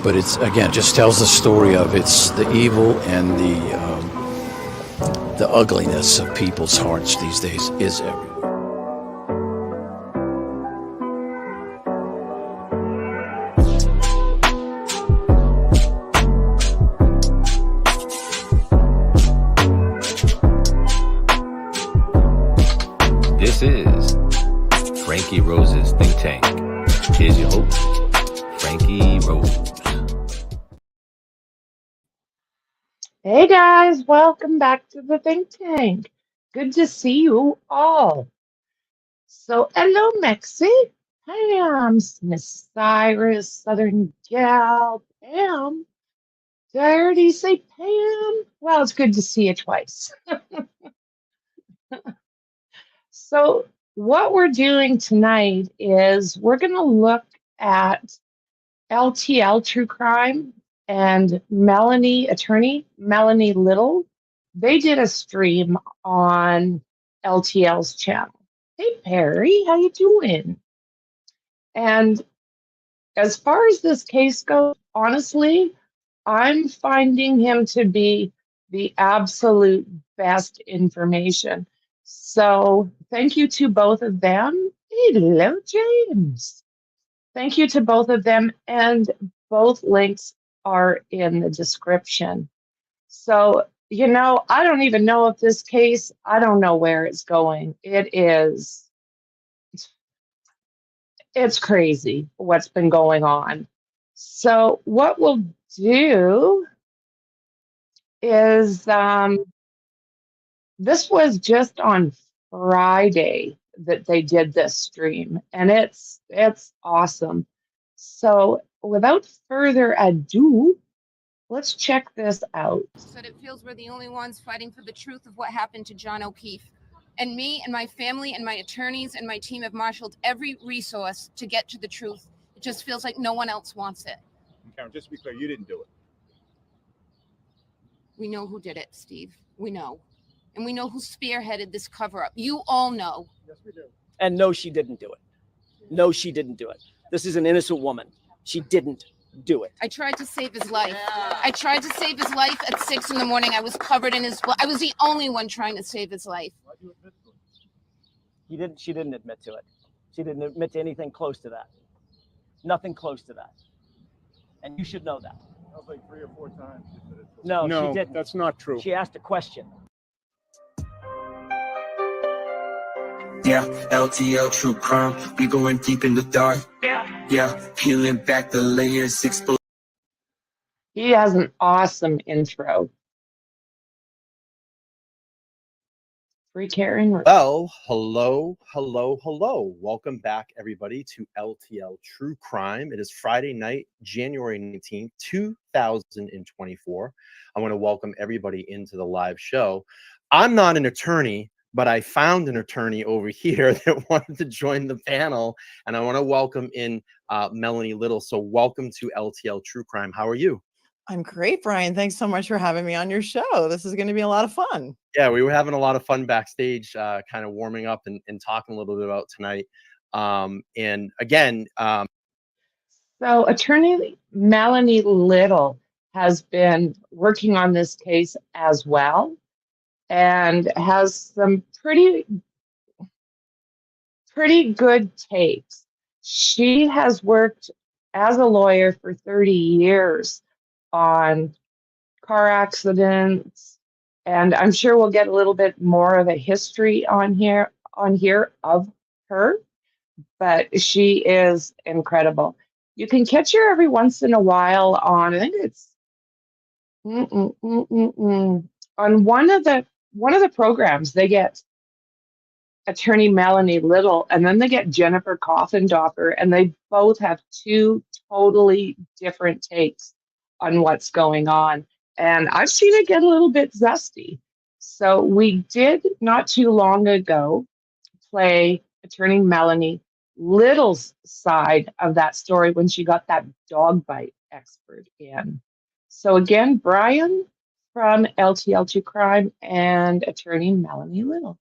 but it's, again, just tells the story of it's the evil and the ugliness of people's hearts these days is everywhere. This is Frankie Rose's Think Tank. Here's your host, Frankie Rose. Hey guys, welcome back to the Think Tank. Good to see you all. So, hello, Mexi. Pam, Miss Cyrus, Southern Gal, Pam. Did I already say Pam? Well, it's good to see you twice. So, what we're doing tonight is we're going to look at LTL True Crime and attorney Melanie Little. They did a stream on LTL's channel. Hey Perry, how you doing? And as far as this case goes, honestly, I'm finding him to be the absolute best information. So thank you to both of them. Hello, James. Thank you to both of them, and both links are in the description. So, I don't even know if this case, I don't know where it's going. It's crazy what's been going on. So what we'll do is, this was just on Friday that they did this stream, and it's awesome. So without further ado, let's check this out. Said it feels we're the only ones fighting for the truth of what happened to John O'Keefe. And me and my family and my attorneys and my team have marshaled every resource to get to the truth. It just feels like no one else wants it. Karen, just to be clear, you didn't do it. We know who did it, Steve. We know. And we know who spearheaded this cover-up. You all know. Yes, we do. And no, she didn't do it. No, she didn't do it. This is an innocent woman. She didn't do it. I tried to save his life. I tried to save his life at 6 a.m. I was covered in his blood. I was the only one trying to save his life. Why'd you admit to it? She didn't admit to it. She didn't admit to anything close to that. Nothing close to that. And you should know that. That was like 3 or 4 times. You said it. No, No, she didn't. that's not true. She asked a question. Yeah, LTL True Crime. We going deep in the dark. Yeah, peeling back the layers. He has an awesome intro. Free Karen. Well, hello. Welcome back, everybody, to LTL True Crime. It is Friday night, January 19th, 2024. I want to welcome everybody into the live show. I'm not an attorney, but I found an attorney over here that wanted to join the panel, and I want to welcome in Melanie Little. So welcome to LTL True Crime. How are you? I'm great, Brian. Thanks so much for having me on your show. This is going to be a lot of fun. Yeah, we were having a lot of fun backstage, kind of warming up and talking a little bit about tonight. And again, So attorney Melanie Little has been working on this case as well, and has some pretty good takes. She has worked as a lawyer for 30 years on car accidents, and I'm sure we'll get a little bit more of a history on here of her, but she is incredible. You can catch her every once in a while on, I think it's on one of the programs. They get attorney Melanie Little, and then they get Jennifer Coffindoffer, and they both have 2 totally different takes on what's going on. And I've seen it get a little bit zesty. So we did not too long ago play attorney Melanie Little's side of that story when she got that dog bite expert in. So again, Brian from LTL True Crime and attorney Melanie Little.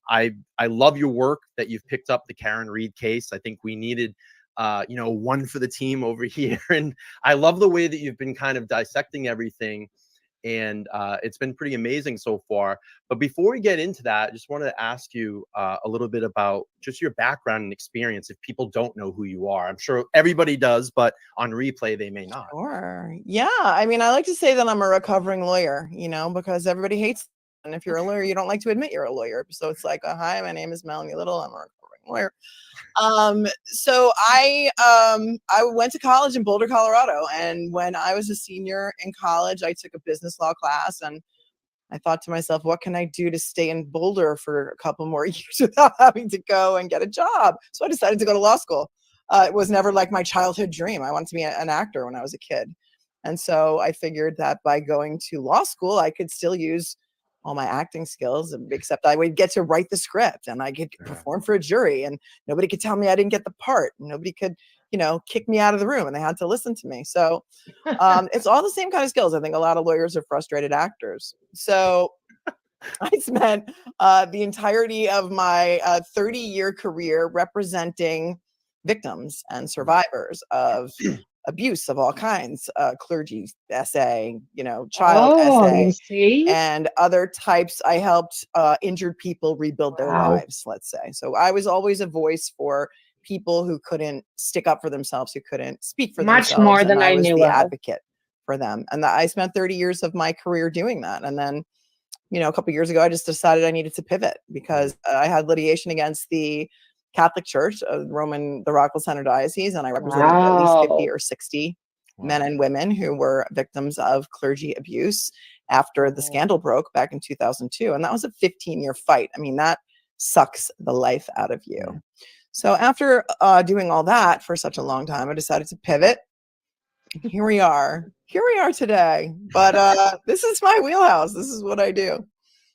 I love your work that you've picked up the Karen Reed case. I think we needed one for the team over here. And I love the way that you've been kind of dissecting everything. And it's been pretty amazing so far. But before we get into that, I just wanted to ask you a little bit about just your background and experience if people don't know who you are. I'm sure everybody does, but on replay, they may not. Sure. Yeah. I mean, I like to say that I'm a recovering lawyer, because everybody hates. And if you're a lawyer, you don't like to admit you're a lawyer. So it's like, hi, my name is Melanie Little. I'm a recovering lawyer. So I went to college in Boulder, Colorado. And when I was a senior in college, I took a business law class, and I thought to myself, what can I do to stay in Boulder for a couple more years without having to go and get a job? So I decided to go to law school. It was never like my childhood dream. I wanted to be an actor when I was a kid. And so I figured that by going to law school, I could still use all my acting skills, except I would get to write the script and I could perform for a jury, and nobody could tell me I didn't get the part. Nobody could, kick me out of the room, and they had to listen to me. So it's all the same kind of skills. I think a lot of lawyers are frustrated actors. So I spent the entirety of my 30-year career representing victims and survivors of abuse of all kinds, clergy essay, child essay, you see? and other types. I helped injured people rebuild their lives, let's say. So I was always a voice for people who couldn't stick up for themselves, who couldn't speak for themselves. Much more than and I was knew the of. advocate for them. And I spent 30 years of my career doing that. And then, a couple of years ago, I just decided I needed to pivot because I had litigation against the Catholic Church, the Rockville Center Diocese, and I represented at least 50 or 60 men and women who were victims of clergy abuse after the scandal broke back in 2002. And that was a 15-year fight. I mean, that sucks the life out of you. So after doing all that for such a long time, I decided to pivot. Here we are today. But this is my wheelhouse. This is what I do.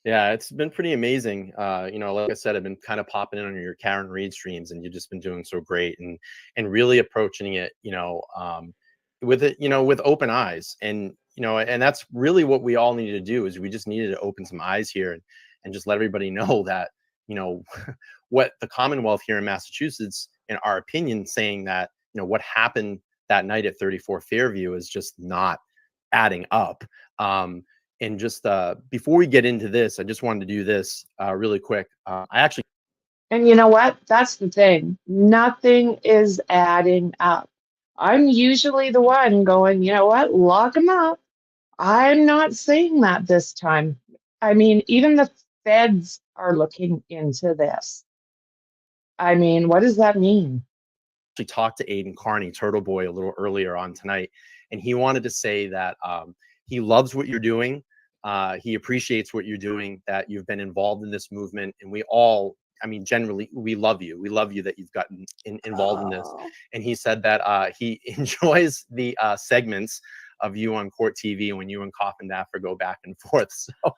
Yeah, it's been pretty amazing. Like I said, I've been kind of popping in on your Karen Reed streams, and you've just been doing so great and really approaching it, with open eyes. And that's really what we all needed to do, is we just needed to open some eyes here and just let everybody know that, what the Commonwealth here in Massachusetts, in our opinion, saying that, what happened that night at 34 Fairview is just not adding up. And just before we get into this, I just wanted to do this really quick. And you know what? That's the thing. Nothing is adding up. I'm usually the one going, you know what? Lock them up. I'm not saying that this time. I mean, even the feds are looking into this. I mean, what does that mean? Actually talked to Aiden Carney, Turtle Boy, a little earlier on tonight, and he wanted to say that he loves what you're doing. He appreciates what you're doing, that you've been involved in this movement, and we all, generally, we love you. We love you that you've gotten involved in this. And he said that he enjoys the segments of you on Court TV when you and Coffin Daffer go back and forth. So,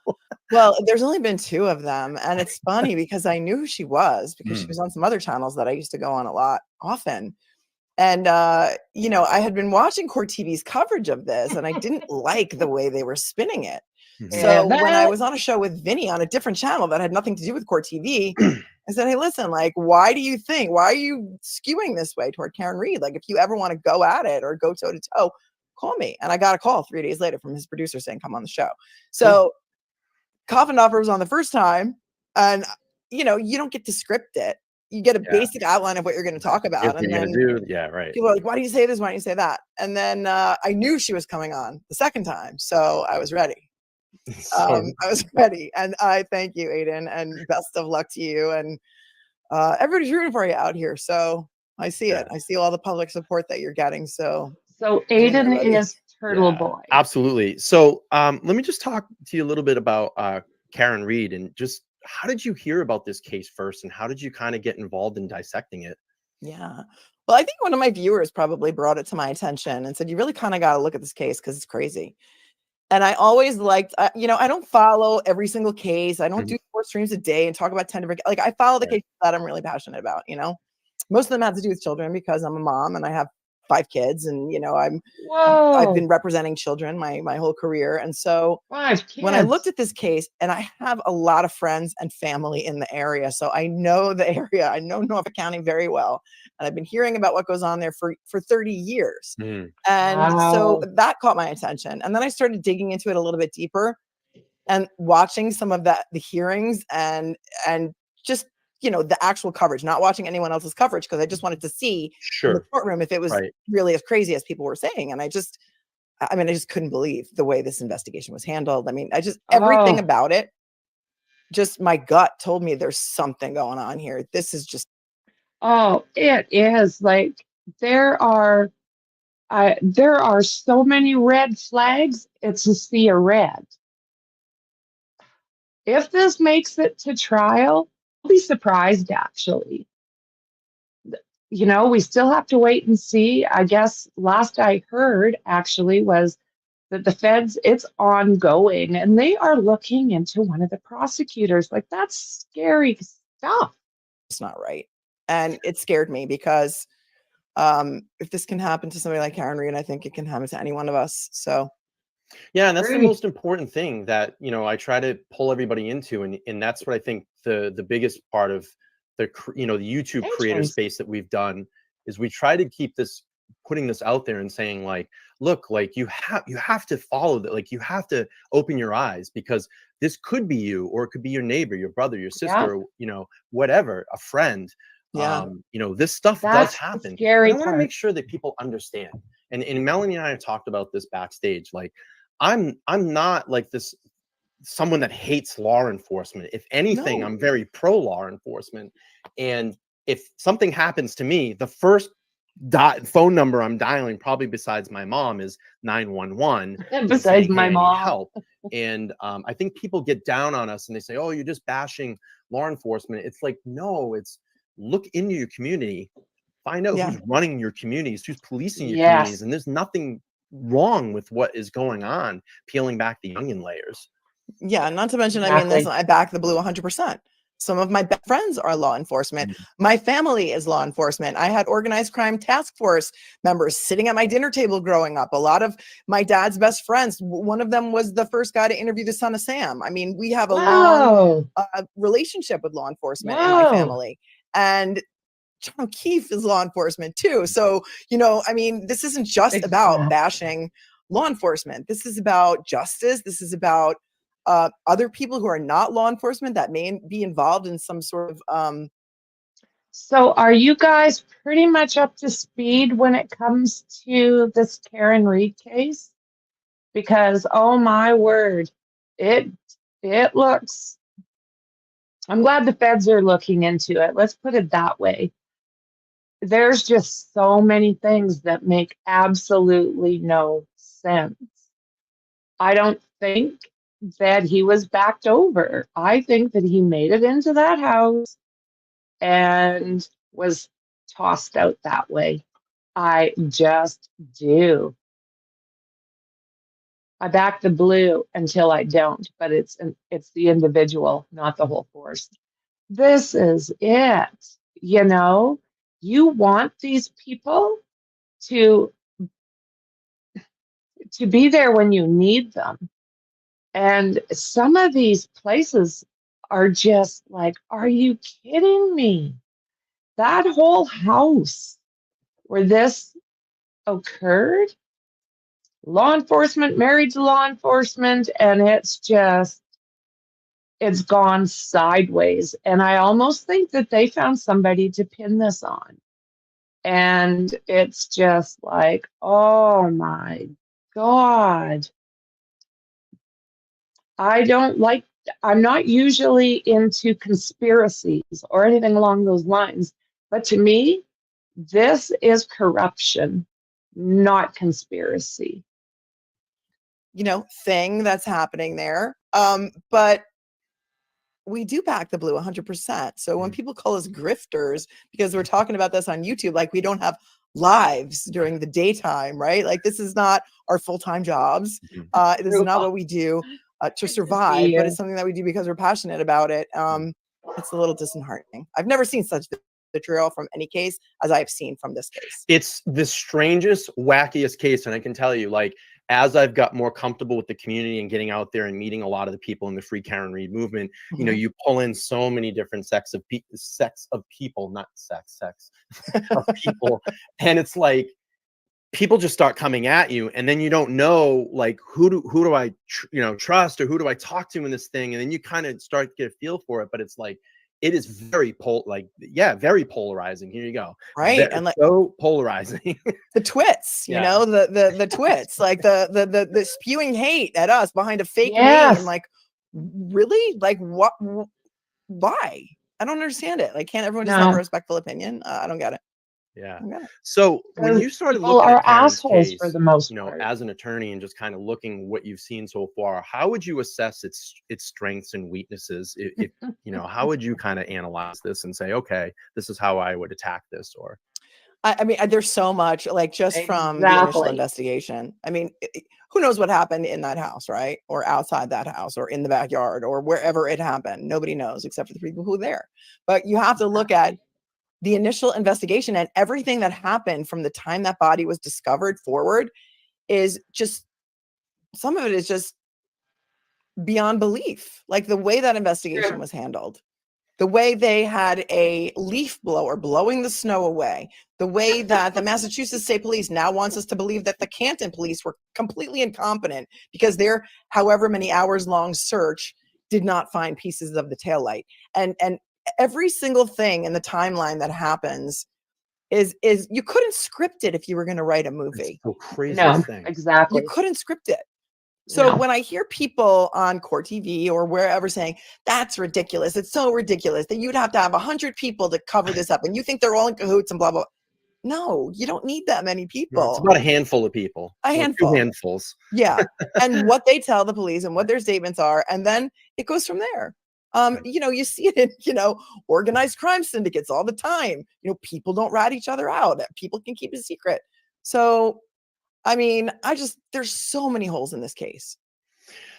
well, there's only been 2 of them, and it's funny because I knew who she was because she was on some other channels that I used to go on often. And I had been watching Court TV's coverage of this, and I didn't like the way they were spinning it. So when I was on a show with Vinny on a different channel that had nothing to do with Court TV, I said, hey, listen, why are you skewing this way toward Karen Reed? If you ever want to go at it or go toe to toe, call me. And I got a call 3 days later from his producer saying, come on the show. So Coffin Daffer was on the first time, and you don't get to script it. You get a basic outline of what you're going to talk about. And then people are like, why do you say this? Why do you say that? And then I knew she was coming on the second time. So I was ready. I was ready. And I thank you, Aiden, and best of luck to you. And everybody's rooting for you out here. So I see it. I see all the public support that you're getting. So Aiden is Turtle Boy. Absolutely. So let me just talk to you a little bit about Karen Reed, and just how did you hear about this case first, and how did you kind of get involved in dissecting it? Yeah. Well, I think one of my viewers probably brought it to my attention and said, you really kind of got to look at this case because it's crazy. And I always liked, I don't follow every single case. I don't do 4 streams a day and talk about 10 different, I follow the cases that I'm really passionate about, Most of them have to do with children because I'm a mom and I have 5 kids, and I've Whoa. been representing children my whole career. And so 5 kids. when I looked at this case, and I have a lot of friends and family in the area, so I know the area, I know Norfolk County very well, and I've been hearing about what goes on there for 30 years. And so Wow. that caught my attention. And then I started digging into it a little bit deeper and watching some of the hearings and just, the actual coverage, not watching anyone else's coverage, because I just wanted to see in the courtroom if it was really as crazy as people were saying. And I just couldn't believe the way this investigation was handled. I mean, everything about it, just my gut told me there's something going on here. This is just. Oh, it is like there are so many red flags. It's a sea of red. If this makes it to trial, I'll be surprised actually. We still have to wait and see. I guess last I heard actually was that the feds, it's ongoing and they are looking into one of the prosecutors. Like, that's scary stuff. It's not right. And it scared me because if this can happen to somebody like Karen Reed, I think it can happen to any one of us. So. Yeah, and that's the most important thing that, I try to pull everybody into. And that's what I think the biggest part of the YouTube creator space that we've done is we try to keep putting this out there and saying, like, look, like you have to follow that. Like, you have to open your eyes, because this could be you, or it could be your neighbor, your brother, your sister, whatever, a friend. Yeah. This stuff does happen. Scary. I want to make sure that people understand. And Melanie and I have talked about this backstage. Like, I'm not like someone that hates law enforcement. If anything, I'm very pro law enforcement. And if something happens to me, the first phone number I'm dialing, probably besides my mom, is 911. Besides my I need mom. help. And I think people get down on us and they say, oh, you're just bashing law enforcement. It's like, no, it's look into your community, find out who's running your communities, who's policing your communities. And there's nothing wrong with what is going on, peeling back the onion layers. Yeah, not to mention, I mean, listen, I back the blue 100%. Some of my best friends are law enforcement. My family is law enforcement. I had organized crime task force members sitting at my dinner table growing up. A lot of my dad's best friends, one of them was the first guy to interview the son of Sam. I mean, we have a long relationship with law enforcement in my family. And John O'Keefe is law enforcement too. So, I mean, this isn't just about bashing law enforcement. This is about justice. This is about other people who are not law enforcement that may be involved in some sort of. So are you guys pretty much up to speed when it comes to this Karen Reed case? Because, oh my word, it looks, I'm glad the feds are looking into it. Let's put it that way. There's just so many things that make absolutely no sense. I don't think that he was backed over. I think that he made it into that house and was tossed out that way. I just do. I back the blue until I don't, but it's the individual, not the whole force. This is it. You want these people to be there when you need them. And some of these places are just like, are you kidding me? That whole house where this occurred, law enforcement, married to law enforcement, and it's gone sideways. And I almost think that they found somebody to pin this on. And it's just like, oh my God. I'm not usually into conspiracies or anything along those lines, but to me, this is corruption, not conspiracy. Thing that's happening there. But we do back the blue 100%. So when people call us grifters, because we're talking about this on YouTube, like we don't have lives during the daytime, right? Like this is not our full-time jobs. This is not what we do to survive, but it's something that we do because we're passionate about it. It's a little disheartening. I've never seen such vitriol from any case as I've seen from this case. It's the strangest, wackiest case. And I can tell you, like, as I've got more comfortable with the community and getting out there and meeting a lot of the people in the Free Karen Read movement, you know, you pull in so many different sex of people, not sex of people. And it's like, people just start coming at you, and then you don't know, like, who do I trust, or who do I talk to in this thing, and then you kind of start to get a feel for it. But it's like, it is very very polarizing. Here you go, right? And like, so polarizing. The twits, you know, the twits, like the spewing hate at us behind a fake name. Like, really? Like, what? Why? I don't understand it. Like, can't everyone just have a respectful opinion? I don't get it. Yeah. So when you started people looking are at Karen's assholes case, for the most you know, part. as an attorney and just kind of looking what you've seen so far, how would you assess its strengths and weaknesses? If you know, how would you kind of analyze this and say, okay, this is how I would attack this? Or I mean, there's so much, like, just from the initial investigation. I mean, who knows what happened in that house, right? Or outside that house, or in the backyard, or wherever it happened. Nobody knows except for the people who were there. But you have to look at the initial investigation, and everything that happened from the time that body was discovered forward is just, some of it is just beyond belief. Like, the way that investigation was handled, the way they had a leaf blower blowing the snow away, the way that the Massachusetts State Police now wants us to believe that the Canton police were completely incompetent because their however many hours long search did not find pieces of the taillight. And every single thing in the timeline that happens is you couldn't script it if you were going to write a movie. It's the craziest No, thing. exactly. You couldn't script it. So when I hear people on Court TV or wherever saying, that's ridiculous, it's so ridiculous that you'd have to have 100 people to cover this up, and you think they're all in cahoots and blah, blah, blah. No, you don't need that many people. No, it's about a handful of people. A handful. 2 handfuls. Yeah. And what they tell the police and what their statements are, and then it goes from there. You know, you see it in, you know, organized crime syndicates all the time. You know, people don't rat each other out. People can keep a secret. So, I mean, there's so many holes in this case.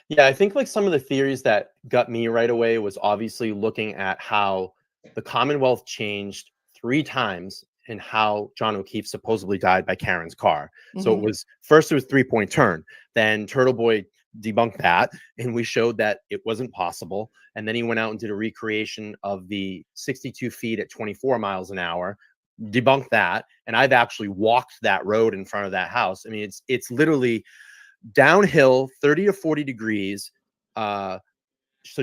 Yeah, I think like some of the theories that got me right away was obviously looking at how the Commonwealth changed 3 times in how John O'Keefe supposedly died by Karen's car. So it was, first it was 3-point turn, then Turtle Boy debunked that, and we showed that it wasn't possible. And then he went out and did a recreation of the 62 feet at 24 miles an hour, debunked that. And I've actually walked that road in front of that house. I mean, it's literally downhill 30 to 40 degrees. So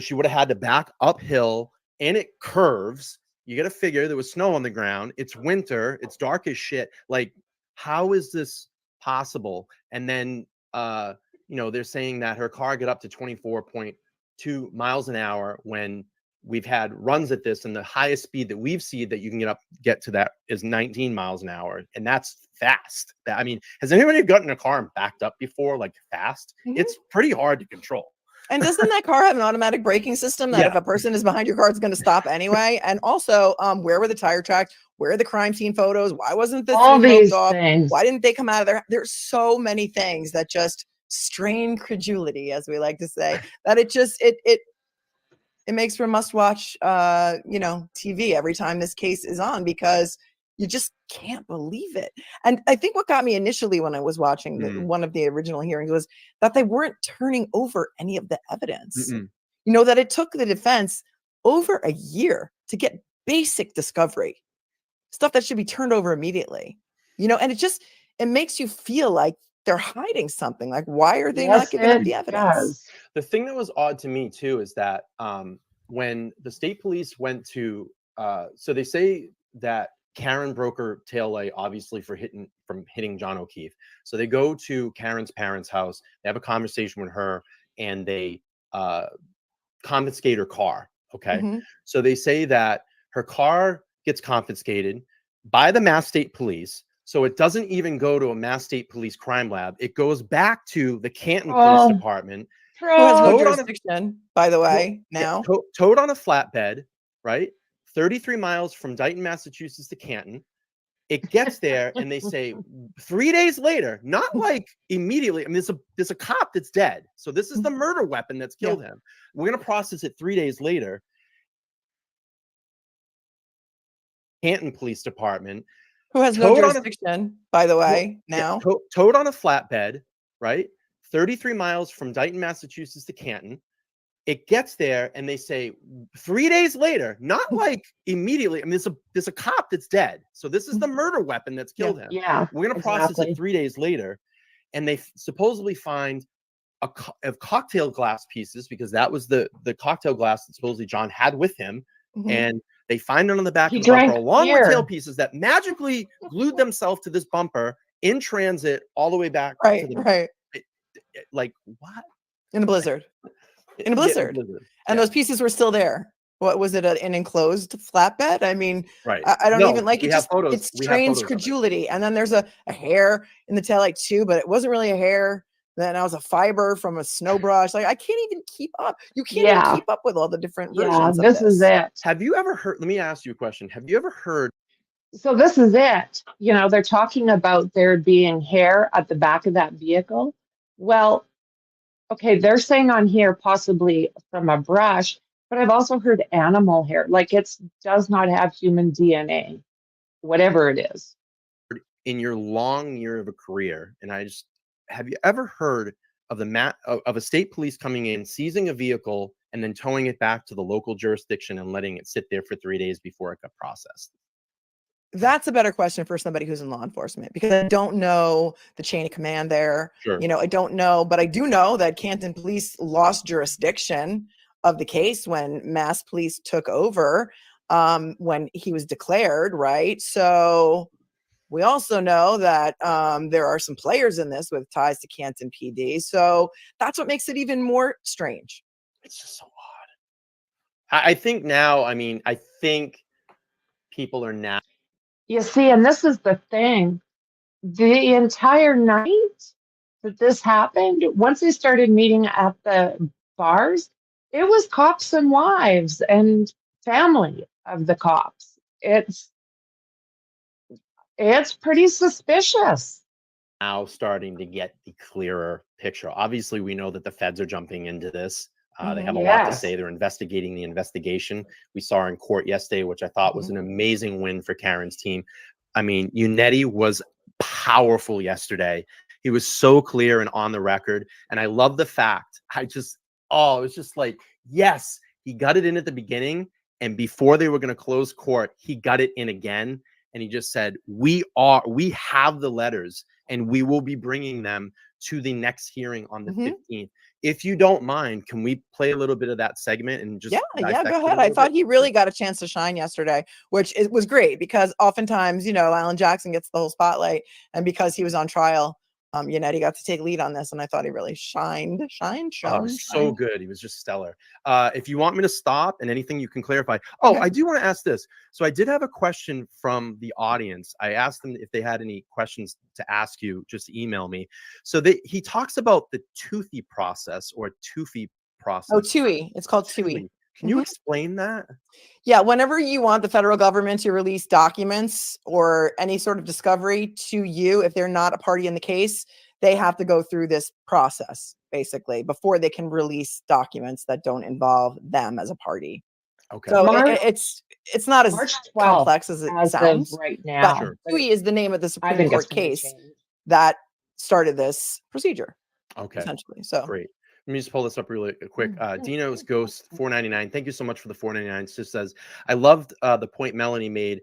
she would have had to back uphill, and it curves. You got to figure there was snow on the ground. It's winter. It's dark as shit. Like, how is this possible? And then, you know, they're saying that her car got up to 24.2 miles an hour when we've had runs at this, and the highest speed that we've seen that you can get to that is 19 miles an hour. And that's fast. I mean, has anybody gotten in a car and backed up before, like, fast? It's pretty hard to control. And doesn't that car have an automatic braking system that if a person is behind your car, it's going to stop anyway? And also, where were the tire tracks? Where are the crime scene photos? Why wasn't this all these off? things? Why didn't they come out of there? There's so many things that just strain credulity, as we like to say, that it makes for must watch, you know, TV every time this case is on, because you just can't believe it. And I think what got me initially when I was watching one of the original hearings was that they weren't turning over any of the evidence. You know, that it took the defense over a year to get basic discovery, stuff that should be turned over immediately. You know, and it makes you feel like they're hiding something. Like, why are they not giving up the evidence? The thing that was odd to me too is that when the state police went to, so they say that Karen broke her taillight, obviously from hitting John O'Keefe. So they go to Karen's parents' house, they have a conversation with her, and they confiscate her car. Okay. So they say that her car gets confiscated by the Mass State Police. So it doesn't even go to a Mass State Police crime lab. It goes back to the Canton Police Department. Who has no jurisdiction, by the way, now. Towed on a flatbed, right? 33 miles from Dighton, Massachusetts to Canton. It gets there, and they say 3 days later, not like immediately. I mean, there's a cop that's dead. So this is the murder weapon that's killed him. We're going to process it 3 days later. Canton Police Department. Who has no Towed on a- jurisdiction, by the way, Yeah, now. towed on a flatbed, right? 33 miles from Dighton, Massachusetts to Canton. It gets there and they say 3 days later, not like immediately. I mean, there's a cop that's dead. So this is the murder weapon that's killed him. Yeah, We're going to process exactly. it 3 days later. And they supposedly find of cocktail glass pieces, because that was the cocktail glass that supposedly John had with him. Mhm. And they find it on the back He of the bumper, drank along with tail beer. pieces that magically glued themselves to this bumper in transit all the way back Right, to the right. like what? In a blizzard. In a Yeah, blizzard. And yeah. those pieces were still there. What was it? An enclosed flatbed? I mean, Right. I don't No, even like we it. have Just photos. it We have strains photos of it. credulity. And then there's a hair in the taillight too, but it wasn't really a hair. Then I was a fiber from a snow brush. Like I can't even keep up. You can't even Yeah. keep up with all the different Yeah, versions of this is it. Have you ever heard? Let me ask you a question. Have you ever heard? So this is it. You know, they're talking about there being hair at the back of that vehicle. Well, okay, they're saying on here possibly from a brush, but I've also heard animal hair. Like it does not have human DNA, whatever it is. In your long year of a career, and have you ever heard of of a state police coming in, seizing a vehicle, and then towing it back to the local jurisdiction and letting it sit there for 3 days before it got processed? That's a better question for somebody who's in law enforcement, because I don't know the chain of command there. Sure. You know, I don't know, but I do know that Canton Police lost jurisdiction of the case when Mass Police took over, when he was declared, right? So we also know that there are some players in this with ties to Canton PD. So that's what makes it even more strange. It's just so odd. I think now, I mean, I think people are now. You see, and this is the thing. The entire night that this happened, once they started meeting at the bars, it was cops and wives and family of the cops. It's pretty suspicious. Now starting to get the clearer picture. Obviously, we know that the feds are jumping into this. They have a lot to Yes. say. They're investigating the investigation. We saw her in court yesterday, which I thought was an amazing win for Karen's team. I mean, Unetti was powerful yesterday. He was so clear and on the record. And I love the fact, it was just like, yes, he got it in at the beginning. And before they were going to close court, he got it in again. And he just said, we have the letters and we will be bringing them to the next hearing on the 15th. If you don't mind, can we play a little bit of that segment and just yeah, go ahead. I thought he really got a chance to shine yesterday, which was great, because oftentimes, you know, Alan Jackson gets the whole spotlight, and because he was on trial, Unetti got to take lead on this, and I thought he really shined. So good. He was just stellar. If you want me to stop and anything you can clarify. Oh, I do want to ask this. So I did have a question from the audience. I asked them if they had any questions to ask you, just email me. So he talks about the toothy process or TUFI process. Oh, TUI. It's called TUI. Can you explain that? Yeah, whenever you want the federal government to release documents or any sort of discovery to you, if they're not a party in the case, they have to go through this process, basically, before they can release documents that don't involve them as a party. Okay. So it's not as March 12th, complex as it sounds. right now. But TUI is the name of the I Supreme think Court it's gonna case change. that started this procedure. Okay. Essentially. So great. Let me just pull this up really quick. Dino's Ghost 499. Thank you so much for the 499. It just says, I loved the point Melanie made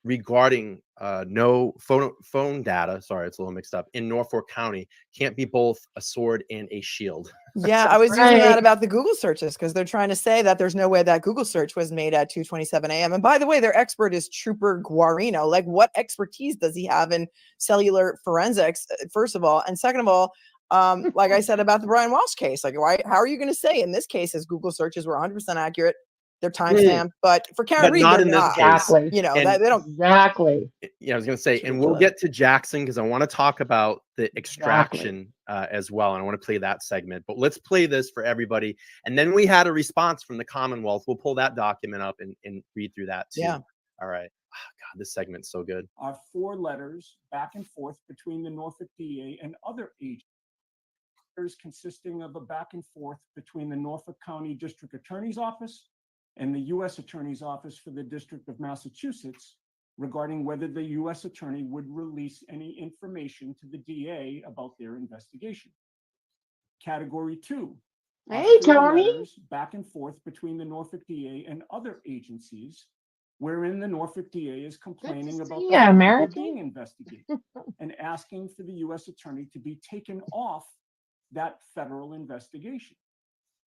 regarding no phone data. Sorry, it's a little mixed up. In Norfolk County, can't be both a sword and a shield. Yeah, I was using that about the Google searches, because they're trying to say that there's no way that Google search was made at 2:27 a.m. And by the way, their expert is Trooper Guarino. Like, what expertise does he have in cellular forensics, first of all? And second of all, like I said about the Brian Walsh case, like, how are you going to say in this case his Google searches were 100% accurate? They're timestamped, but for Karen Reed, not in this case. You know, And they don't. Exactly. Yeah, I was going to say, and we'll get to Jackson because I want to talk about the extraction as well. And I want to play that segment, but let's play this for everybody. And then we had a response from the Commonwealth. We'll pull that document up and read through that too. Yeah. All right. Oh, God, this segment's so good. Are 4 letters back and forth between the Norfolk DA and other agents, consisting of a back and forth between the Norfolk County District Attorney's Office and the U.S. Attorney's Office for the District of Massachusetts regarding whether the U.S. Attorney would release any information to the DA about their investigation. Category 2. Hey, four Tony. letters back and forth between the Norfolk DA and other agencies, wherein the Norfolk DA is complaining about the you, fact that they're American. being investigated and asking for the U.S. Attorney to be taken off that federal investigation.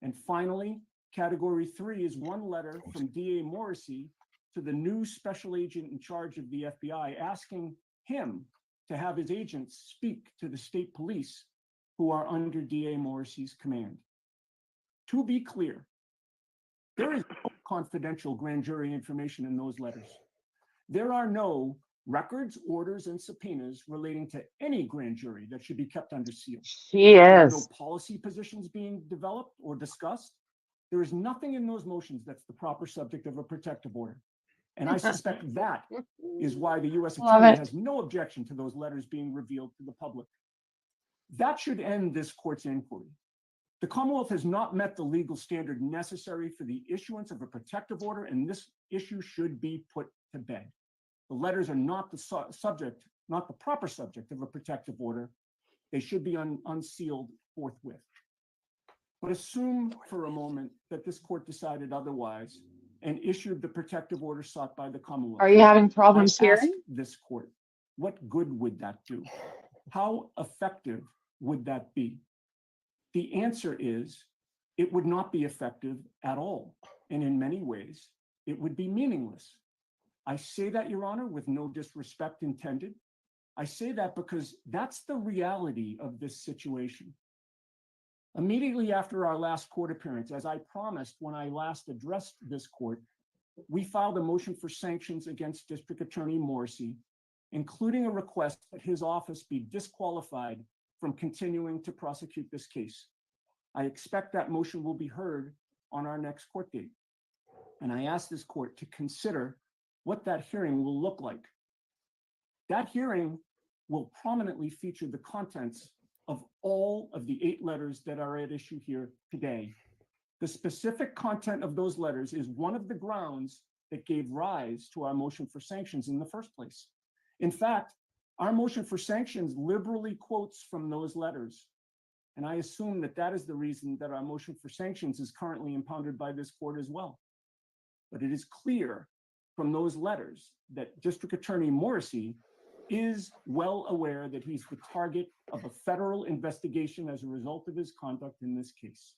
And finally, category 3 is one letter from DA Morrissey to the new special agent in charge of the FBI, asking him to have his agents speak to the state police who are under DA Morrissey's command. To be clear, there is no confidential grand jury information in those letters. There are no records, orders, and subpoenas relating to any grand jury that should be kept under seal. She There are no is. policy positions being developed or discussed. There is nothing in those motions that's the proper subject of a protective order. And I suspect that is why the U.S. Love Attorney it. has no objection to those letters being revealed to the public. That should end this court's inquiry. The Commonwealth has not met the legal standard necessary for the issuance of a protective order, and this issue should be put to bed. The letters are not the subject, not the proper subject of a protective order. They should be unsealed forthwith. But assume for a moment that this court decided otherwise and issued the protective order sought by the Commonwealth. Are you having problems I ask hearing? this court, what good would that do? How effective would that be? The answer is, it would not be effective at all. And in many ways, it would be meaningless. I say that, Your Honor, with no disrespect intended. I say that because that's the reality of this situation. Immediately after our last court appearance, as I promised when I last addressed this court, we filed a motion for sanctions against District Attorney Morrissey, including a request that his office be disqualified from continuing to prosecute this case. I expect that motion will be heard on our next court date. And I ask this court to consider what that hearing will look like. That hearing will prominently feature the contents of all of the 8 letters that are at issue here today. The specific content of those letters is one of the grounds that gave rise to our motion for sanctions in the first place. In fact, our motion for sanctions liberally quotes from those letters. And I assume that that is the reason that our motion for sanctions is currently impounded by this court as well. But it is clear from those letters that District Attorney Morrissey is well aware that he's the target of a federal investigation as a result of his conduct in this case.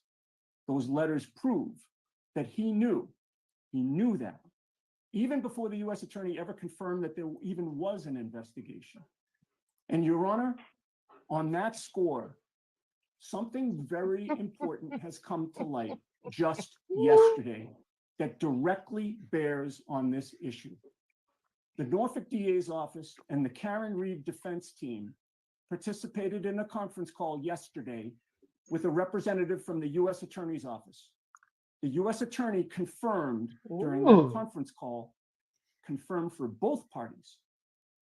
Those letters prove that he knew that, even before the U.S. Attorney ever confirmed that there even was an investigation. And Your Honor, on that score, something very important has come to light just yesterday that directly bears on this issue. The Norfolk DA's office and the Karen Reed defense team participated in a conference call yesterday with a representative from the U.S. Attorney's office. The U.S. Attorney confirmed during that conference call, confirmed for both parties,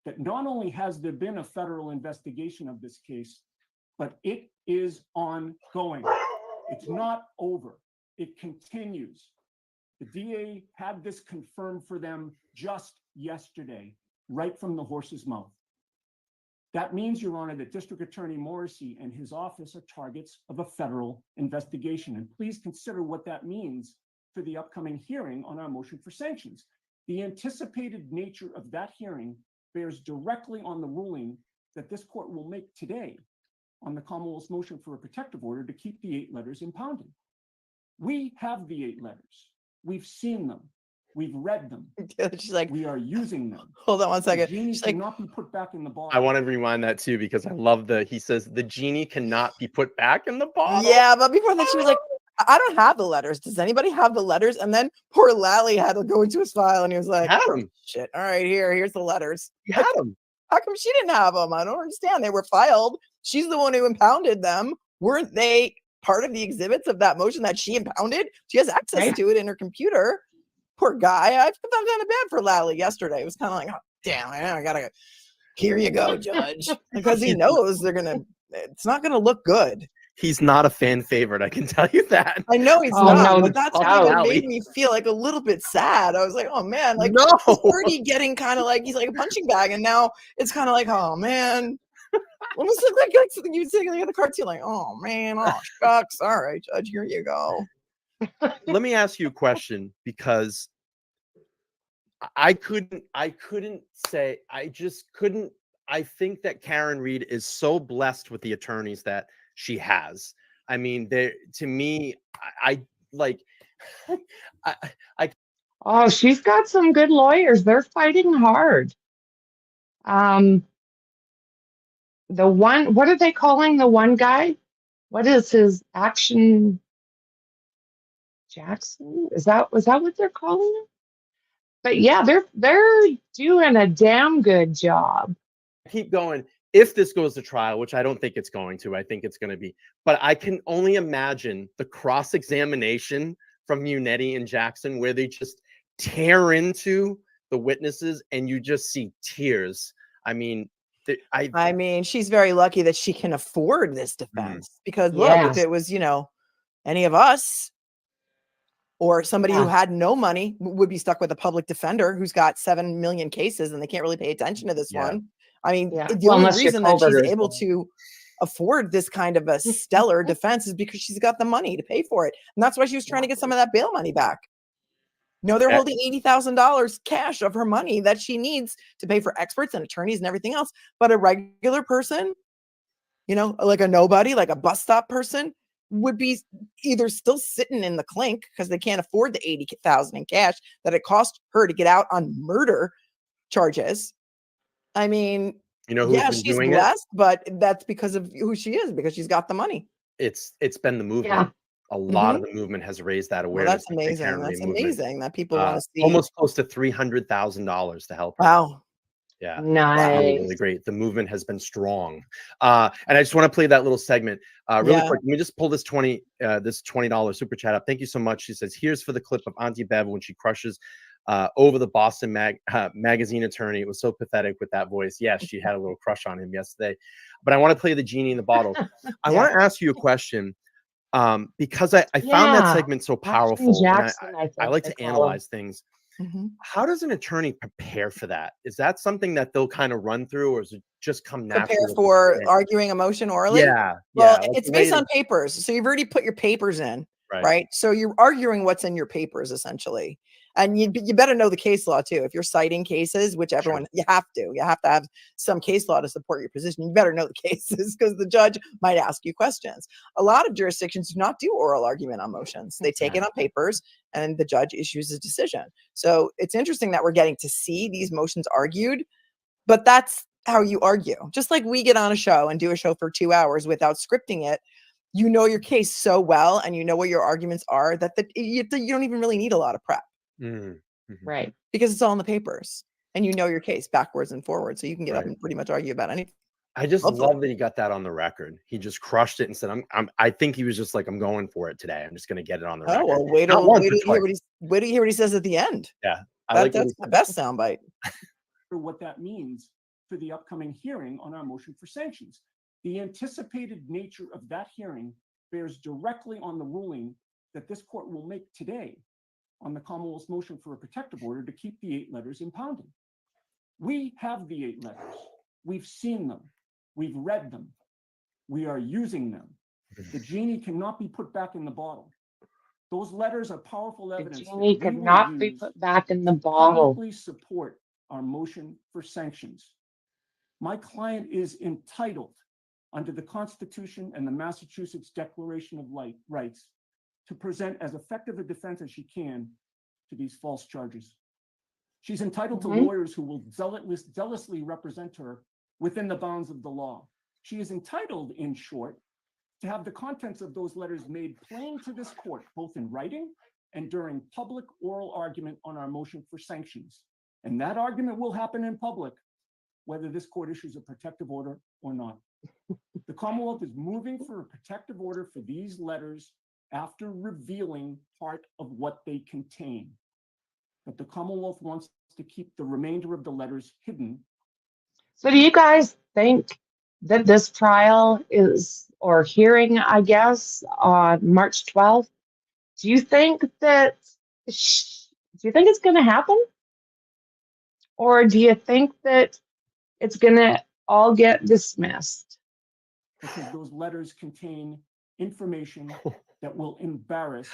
that not only has there been a federal investigation of this case, but it is ongoing. It's not over. It continues. The DA had this confirmed for them just yesterday, right from the horse's mouth. That means, Your Honor, that District Attorney Morrissey and his office are targets of a federal investigation. And please consider what that means for the upcoming hearing on our motion for sanctions. The anticipated nature of that hearing bears directly on the ruling that this court will make today on the Commonwealth's motion for a protective order to keep the 8 letters impounded. We have the 8 letters. We've seen them. We've read them. She's like, we are using them. Hold on one second. The genie She's like, cannot be put back in the bottle. I want to rewind that too because I love he says the genie cannot be put back in the bottle. yeah, but before that, she was like, I don't have the letters. Does anybody have the letters? And then poor Lally had to go into his file and he was like, had them. Shit. All right, here's the letters. You had them. How come she didn't have them? I don't understand. They were filed. She's the one who impounded them. Weren't they part of the exhibits of that motion that she impounded? She has access to it in her computer. Poor guy. I felt kind of bad for Lally yesterday. It was kind of like, oh, damn, I gotta, here you go, judge. Because he knows it's not gonna look good. He's not a fan favorite. I can tell you that. I know he's Oh, not, no but that's what doubt. even made me feel like a little bit sad. I was like, oh man, like No. he's already getting kind of like he's like a punching bag, and now it's kind of like, oh man. Almost like you saying like the cartoon, like, oh man, oh shucks. All right, Judge, here you go. Let me ask you a question, because I couldn't say, I just couldn't. I think that Karen Reed is so blessed with the attorneys that she has. I mean, to me, I like, I Oh, she's got some good lawyers. They're fighting hard. The one, what are they calling the one guy? What is his action? Jackson? Was that what they're calling him? But yeah, they're doing a damn good job. keep going. If this goes to trial, which I don't think it's going to, I think it's going to be, but I can only imagine the cross-examination from Munetti and Jackson, where they just tear into the witnesses and you just see tears. I mean, I mean, she's very lucky that she can afford this defense, because look, if Yes. it was, any of us or somebody who Yeah. had no money, would be stuck with a public defender who's got 7 million cases and they can't really pay attention to this Yeah. one. I mean, Yeah. the Well, only unless you're reason that she's Culver's able going. to afford this kind of a stellar defense is because she's got the money to pay for it. And that's why she was trying to get some of that bail money back. No, they're holding $80,000 cash of her money that she needs to pay for experts and attorneys and everything else. But a regular person, like a nobody, like a bus stop person, would be either still sitting in the clink because they can't afford the $80,000 in cash that it cost her to get out on murder charges. I mean, who's yeah, been she's doing it? blessed, but that's because of who she is, because she's got the money. It's been the movement. Yeah. A lot of the movement has raised that Well, awareness. that's of the amazing. Karen That's Reed movement. amazing that people want to see. Almost close to $300,000 to help her. Wow. Yeah. Nice. Really, really great. The movement has been strong. And I just want to play that little segment really quick. Let me just pull this $20 super chat up. Thank you so much. She says, here's for the clip of Auntie Bev when she crushes over the Boston magazine attorney. It was so pathetic with that voice. Yes, she had a little crush on him yesterday. But I want to play the genie in the bottle. I want to ask you a question, because I found that segment so powerful. Jackson, and I like to analyze things. Mm-hmm. How does an attorney prepare for that? Is that something that they'll kind of run through, or is it just come naturally? Prepare for arguing a motion orally? Yeah. Well, like it's based on papers. So you've already put your papers in, right? So you're arguing what's in your papers, essentially. And you better know the case law too. If you're citing cases, which everyone, you have to have some case law to support your position. You better know the cases, because the judge might ask you questions. A lot of jurisdictions do not do oral argument on motions. They take it on papers and the judge issues a decision. So it's interesting that we're getting to see these motions argued, but that's how you argue. Just like we get on a show and do a show for 2 hours without scripting it, you know your case so well and you know what your arguments are that you don't even really need a lot of prep. Right. Because it's all in the papers and you know your case backwards and forwards. So you can get up and pretty much argue about anything. I just love that he got that on the record. He just crushed it and said, I think he was just like, I'm going for it today. I'm just going to get it on the record. Oh, well, wait till you hear what he says at the end. Yeah. That's the best soundbite. What that means for the upcoming hearing on our motion for sanctions. The anticipated nature of that hearing bears directly on the ruling that this court will make today on the Commonwealth's motion for a protective order to keep the 8 letters impounded. We have the 8 letters. We've seen them. We've read them. We are using them. The genie cannot be put back in the bottle. Those letters are powerful evidence. The genie could not be put back in the bottle. Publicly support our motion for sanctions. My client is entitled under the Constitution and the Massachusetts Declaration of Rights to present as effective a defense as she can to these false charges. She's entitled to lawyers who will zealously represent her within the bounds of the law. She is entitled, in short, to have the contents of those letters made plain to this court, both in writing and during public oral argument on our motion for sanctions. And that argument will happen in public, whether this court issues a protective order or not. The Commonwealth is moving for a protective order for these letters after revealing part of what they contain. But the Commonwealth wants to keep the remainder of the letters hidden. So do you guys think that this trial is, or hearing, I guess, on March 12th, do you think that, do you think it's going to happen? Or do you think that it's going to all get dismissed? Because those letters contain information that will embarrass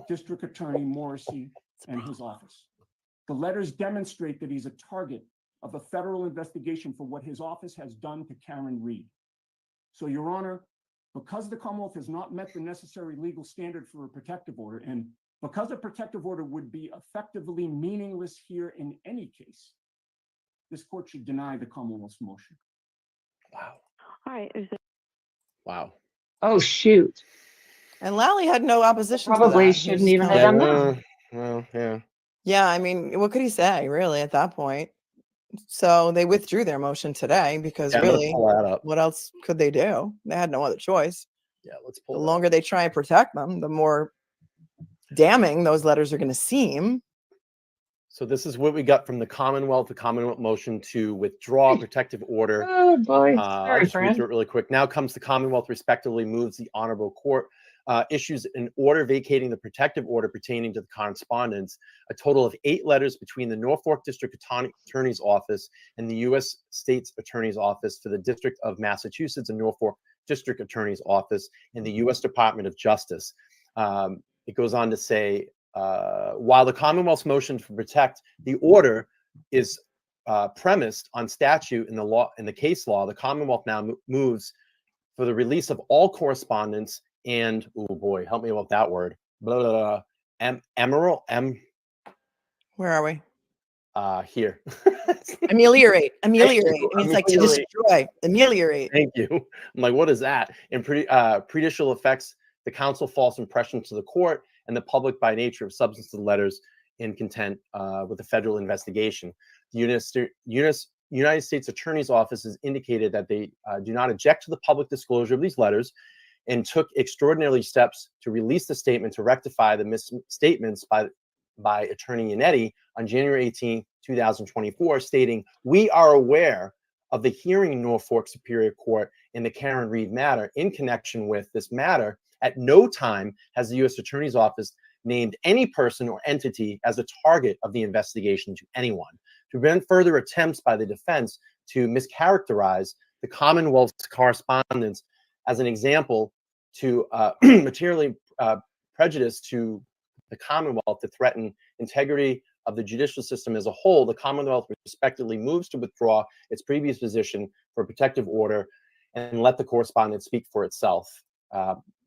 District Attorney Morrissey and his office. The letters demonstrate that he's a target of a federal investigation for what his office has done to Karen Reed. So, Your Honor, because the Commonwealth has not met the necessary legal standard for a protective order, and because a protective order would be effectively meaningless here in any case, this court should deny the Commonwealth's motion. Wow. All right. Wow. Oh, shoot. And Lally had no opposition to Probably that. shouldn't even have done that. Well, yeah. Yeah, I mean, what could he say, really, at that point? So they withdrew their motion today because really, pull that up. what else could they do? They had no other choice. Yeah, let's The pull that longer up. they try and protect them, the more damning those letters are going to seem. So this is what we got from the Commonwealth motion to withdraw protective order. Oh, boy. I'll Sorry, just read friend. through it really quick. Now comes the Commonwealth respectively moves the Honorable Court issues an order vacating the protective order pertaining to the correspondence. A total of 8 letters between the Norfolk District Attorney's Office and the U.S. State's Attorney's Office for the District of Massachusetts and Norfolk District Attorney's Office and the U.S. Department of Justice. It goes on to say, while the Commonwealth's motion to protect the order is premised on statute in the law, in the case law, the Commonwealth now moves for the release of all correspondence and, oh boy, help me with that word. Blah, blah, blah, emerald. Where are we? Here. Ameliorate. Ameliorate. You. It means like to destroy. Ameliorate. Thank you. I'm like, what is that? In prejudicial effects, the counsel false impression to the court and the public by nature of substance of the letters in content with the federal investigation. The United States Attorney's Office has indicated that they do not object to the public disclosure of these letters and took extraordinary steps to release the statement to rectify the misstatements by Attorney Yannetti on January 18, 2024, stating, "We are aware of the hearing in Norfolk Superior Court in the Karen Reed matter. In connection with this matter, at no time has the U.S. Attorney's Office named any person or entity as a target of the investigation to anyone. To prevent further attempts by the defense to mischaracterize the Commonwealth's correspondence as an example to materially prejudice to the Commonwealth to threaten integrity of the judicial system as a whole, the Commonwealth respectively moves to withdraw its previous position for a protective order and let the correspondence speak for itself."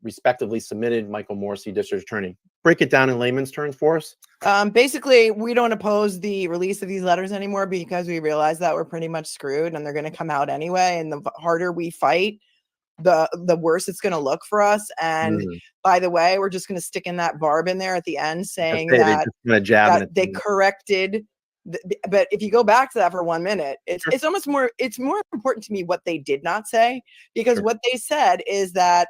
Respectively submitted, Michael Morrissey, District Attorney. Break it down in layman's terms for us. Basically, we don't oppose the release of these letters anymore because we realize that we're pretty much screwed and they're going to come out anyway. And the harder we fight, the worse it's going to look for us. And by the way, we're just going to stick in that barb in there at the end saying that they corrected. But if you go back to that for 1 minute, it's almost more, it's more important to me what they did not say, because what they said is that,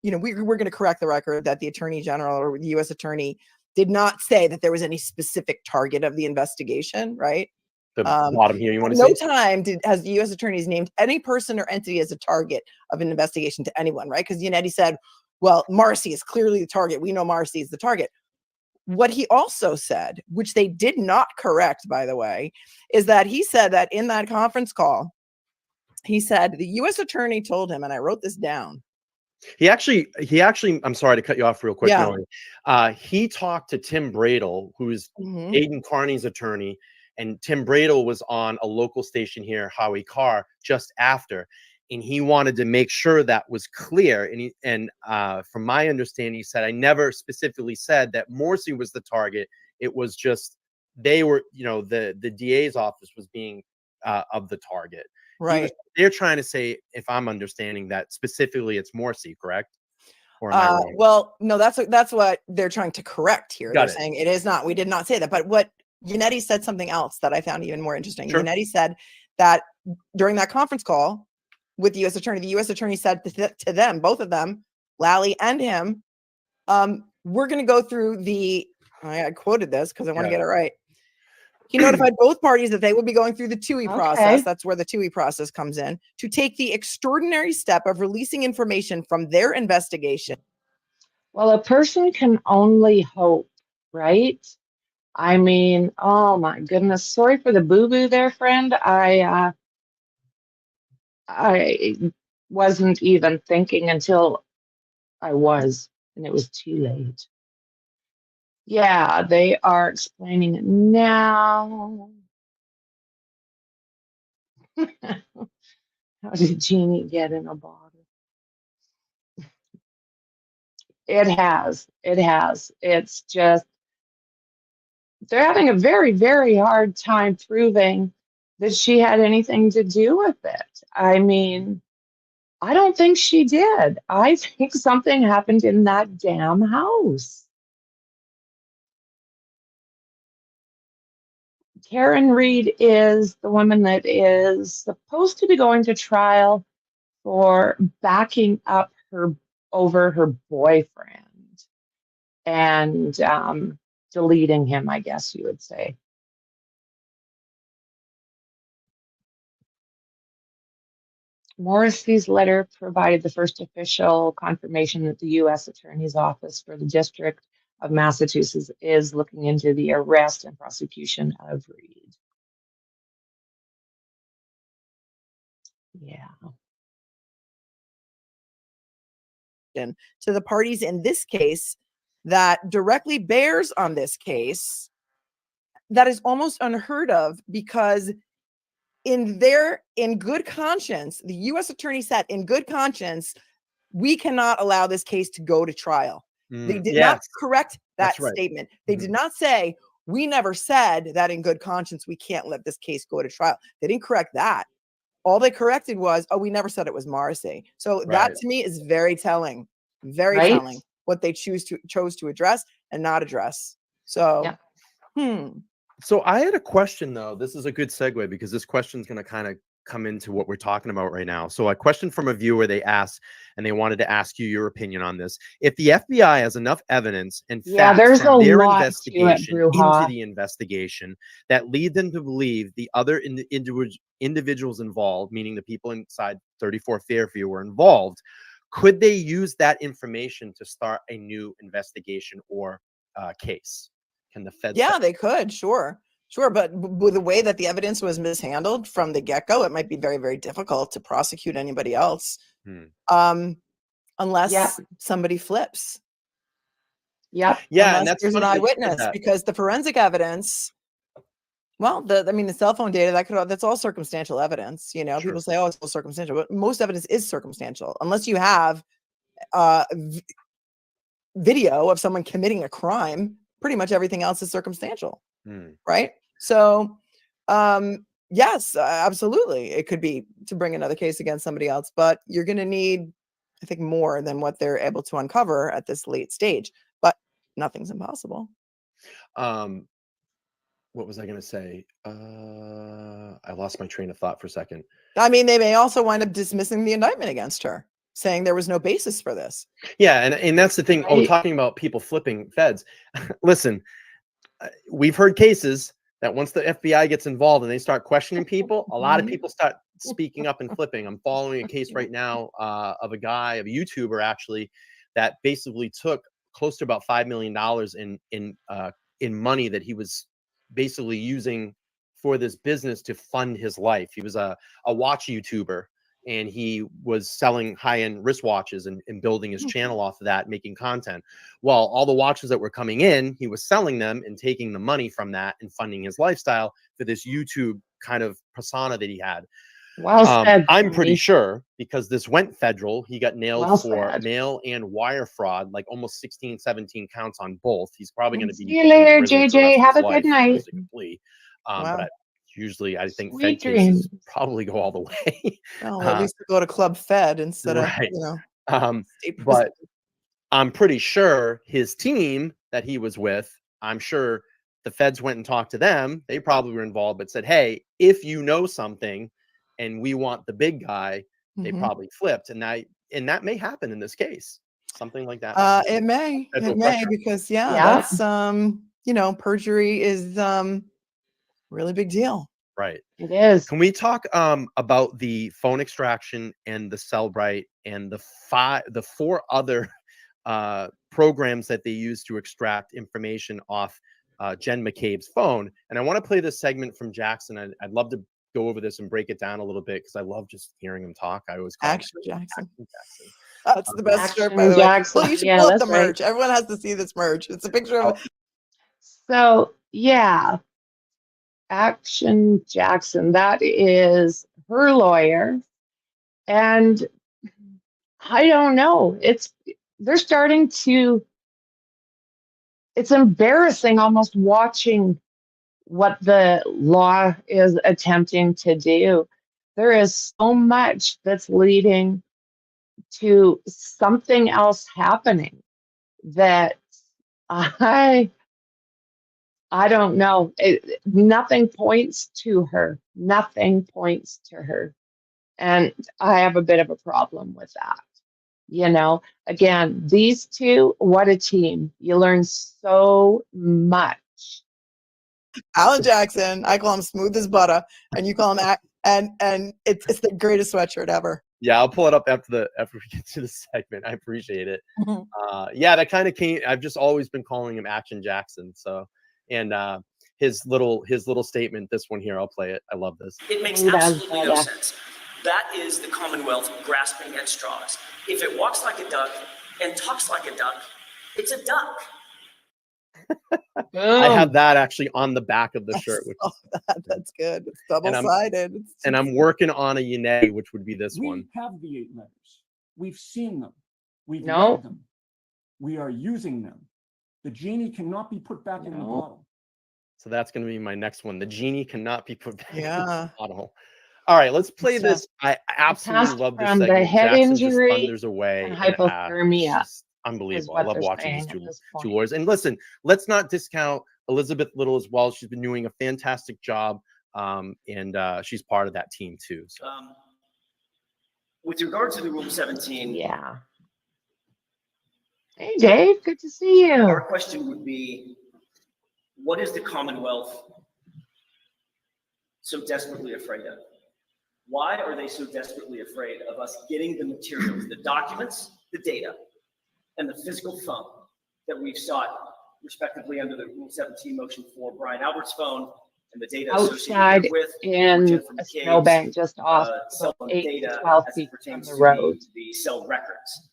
you know, we're going to correct the record that the Attorney General or the U.S. Attorney did not say that there was any specific target of the investigation, right? The bottom here, you want to no say? time has the U.S. Attorneys named any person or entity as a target of an investigation to anyone, right? Because Yannetti said, well, Marcy is clearly the target. We know Marcy is the target. What he also said, which they did not correct, by the way, is that he said that in that conference call, he said the U.S. Attorney told him, and I wrote this down. He actually, I'm sorry to cut you off real quick, Yeah. Melanie. He talked to Tim Bradle, who's Aiden Carney's attorney, and Tim Bradle was on a local station here, Howie Carr, just after, and he wanted to make sure that was clear. And from my understanding, he said, I never specifically said that Morrissey was the target. It was just they were, you know, the DA's office was being of the target. Right. They're trying to say, if I'm understanding that specifically, it's Morrissey, correct? Or am I wrong? Well, no, that's what they're trying to correct here. Got They're it. saying it is not. We did not say that. But what Yannetti said something else that I found even more interesting. Sure. Yannetti said that during that conference call with the U.S. Attorney, the U.S. Attorney said to them, both of them, Lally and him, we're going to go through the, I quoted this because I want to get it right. He notified both parties that they would be going through the TUI process. Okay. That's where the TUI process comes in, to take the extraordinary step of releasing information from their investigation. Well, a person can only hope, right? I mean, oh my goodness. Sorry for the boo-boo there, friend. I wasn't even thinking until I was, and it was too late. Yeah, they are explaining it now. How did Jeannie get in a bottle? It has. It has. It's just, they're having a very, very hard time proving that she had anything to do with it. I mean, I don't think she did. I think something happened in that damn house. Karen Reed is the woman that is supposed to be going to trial for backing up her over her boyfriend and deleting him, I guess you would say. Morrissey's letter provided the first official confirmation that the U.S. Attorney's Office for the District of Massachusetts is looking into the arrest and prosecution of Reed. Yeah. To the parties in this case that directly bears on this case, that is almost unheard of, because in good conscience, the U.S. attorney said, in good conscience, we cannot allow this case to go to trial. They did not correct that statement. They did not say, we never said that in good conscience we can't let this case go to trial. They didn't correct that. All they corrected was, oh, we never said it was Morrissey. So that to me is very telling, telling what they chose to address and not address. So, So I had a question, though. This is a good segue, because this question is going to kind of come into what we're talking about right now. So a question from a viewer, they asked, and they wanted to ask you your opinion on this. If the FBI has enough evidence and facts from their investigation into the investigation that lead them to believe the other individuals involved, meaning the people inside 34 Fairview, were involved, could they use that information to start a new investigation or case? Can the feds? Yeah, they could. Sure. But with the way that the evidence was mishandled from the get-go, it might be very, very difficult to prosecute anybody else, unless somebody flips. Yeah, and that's there's an eyewitness, because the forensic evidence, well, the cell phone data, that's all circumstantial evidence. You know, people say, oh, it's all circumstantial, but most evidence is circumstantial, unless you have video of someone committing a crime. Pretty much everything else is circumstantial, right? So, yes, absolutely, it could be to bring another case against somebody else, but you're going to need, I think, more than what they're able to uncover at this late stage. But nothing's impossible. What was I going to say? I lost my train of thought for a second. I mean, they may also wind up dismissing the indictment against her, saying there was no basis for this. Yeah, and that's the thing. Oh, talking about people flipping feds. Listen, we've heard cases that once the FBI gets involved and they start questioning people, a lot of people start speaking up and flipping. I'm following a case right now of a YouTuber actually, that basically took close to about $5 million in money that he was basically using for this business to fund his life. He was a watch YouTuber, and he was selling high-end wristwatches and building his channel off of that, making content. Well, all the watches that were coming in, he was selling them and taking the money from that and funding his lifestyle for this YouTube kind of persona that he had. Well said. I'm pretty sure, because this went federal, he got nailed for said. mail and wire fraud, like almost 16, 17 counts on both. He's probably going to be. See you later, JJ. Have a good night. But usually I think Fed cases probably go all the way. Well, at least go to Club Fed instead of, but I'm pretty sure his team that he was with, I'm sure the feds went and talked to them. They probably were involved, but said, hey, if you know something and we want the big guy, they probably flipped. And that may happen in this case. Something like that. It may, because that's, perjury is, Really big deal. Right. It is. Can we talk about the phone extraction and the Cellbrite and the 4 other programs that they use to extract information off Jen McCabe's phone? And I want to play this segment from Jackson. I'd love to go over this and break it down a little bit because I love just hearing him talk. I always call Action him Jackson. Action Jackson. That's the best shirt, by Action the way. Jackson. Well, you should Yeah, pull up the that's right. merch. Everyone has to see this merch. It's a picture of So, yeah, Action Jackson, that is her lawyer. And I don't know. They're starting to, it's embarrassing almost watching what the law is attempting to do. There is so much that's leading to something else happening that I don't know. Nothing points to her. Nothing points to her. And I have a bit of a problem with that. You know, again, these two, what a team. You learn so much. Alan Jackson. I call him smooth as butter, and you call him and it's the greatest sweatshirt ever. Yeah, I'll pull it up after we get to the segment. I appreciate it. Yeah, that kind of came. I've just always been calling him Action Jackson. So, and his little statement. This one here, I'll play it. I love this. It makes absolutely no sense. That is the Commonwealth grasping at straws. If it walks like a duck and talks like a duck, it's a duck. I have that actually on the back of the shirt. Which that's good. It's double-sided. And I'm working on a Yene, which would be this one. We have the 8 letters. We've seen them. We've No. read them. We are using them. The genie cannot be put back in the bottle. So that's going to be my next one. The genie cannot be put back in Yeah. the bottle. All right, let's play this. I absolutely love this segment. The head Jackson just injury thunders away. and and, hypothermia. it's unbelievable. what I love they're watching saying these at two this point. lawyers. And listen, let's not discount Elizabeth Little as well. She's been doing a fantastic job, and she's part of that team too. So. With regard to the Rule 17, Yeah. Hey, Dave. Good to see you. our question would be, what is the Commonwealth so desperately afraid of? Why are they so desperately afraid of us getting the materials, the documents, the data, and the physical phone that we've sought, respectively, under the Rule 17 motion for Brian Albert's phone and the data Outside associated with in Jennifer a McCabe's, snowbank just off cell about phone 8 data to 12 as it feet from pertains the to road. the cell records.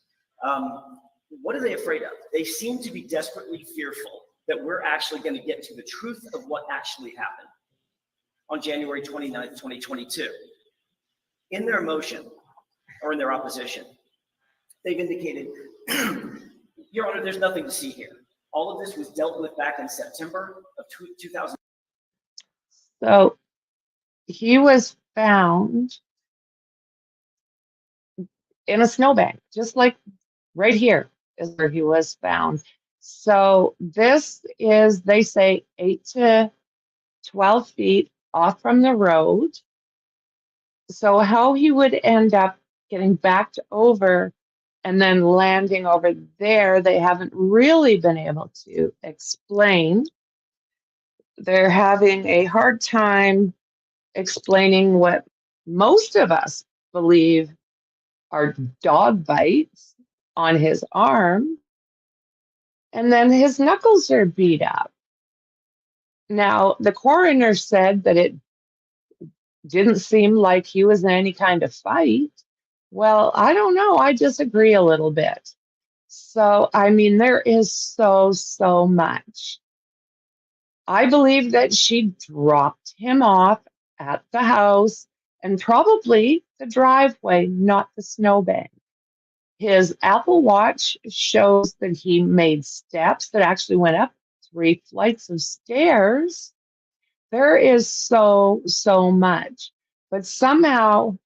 What are they afraid of? They seem to be desperately fearful that we're actually going to get to the truth of what actually happened on January 29th, 2022. In their motion, or in their opposition, they've indicated, Your Honor, there's nothing to see here. All of this was dealt with back in September of 2000. So he was found in a snowbank, just like right here is where he was found. So this is, they say, 8 to 12 feet off from the road. So how he would end up getting backed over and then landing over there, they haven't really been able to explain. They're having a hard time explaining what most of us believe are dog bites on his arm. And then his knuckles are beat up. Now, the coroner said that it didn't seem like he was in any kind of fight. Well, I don't know. I disagree a little bit. So, I mean, there is so much. I believe that she dropped him off at the house and probably the driveway, not the snowbank. His Apple Watch shows that he made steps that actually went up 3 flights of stairs. There is so much. But somehow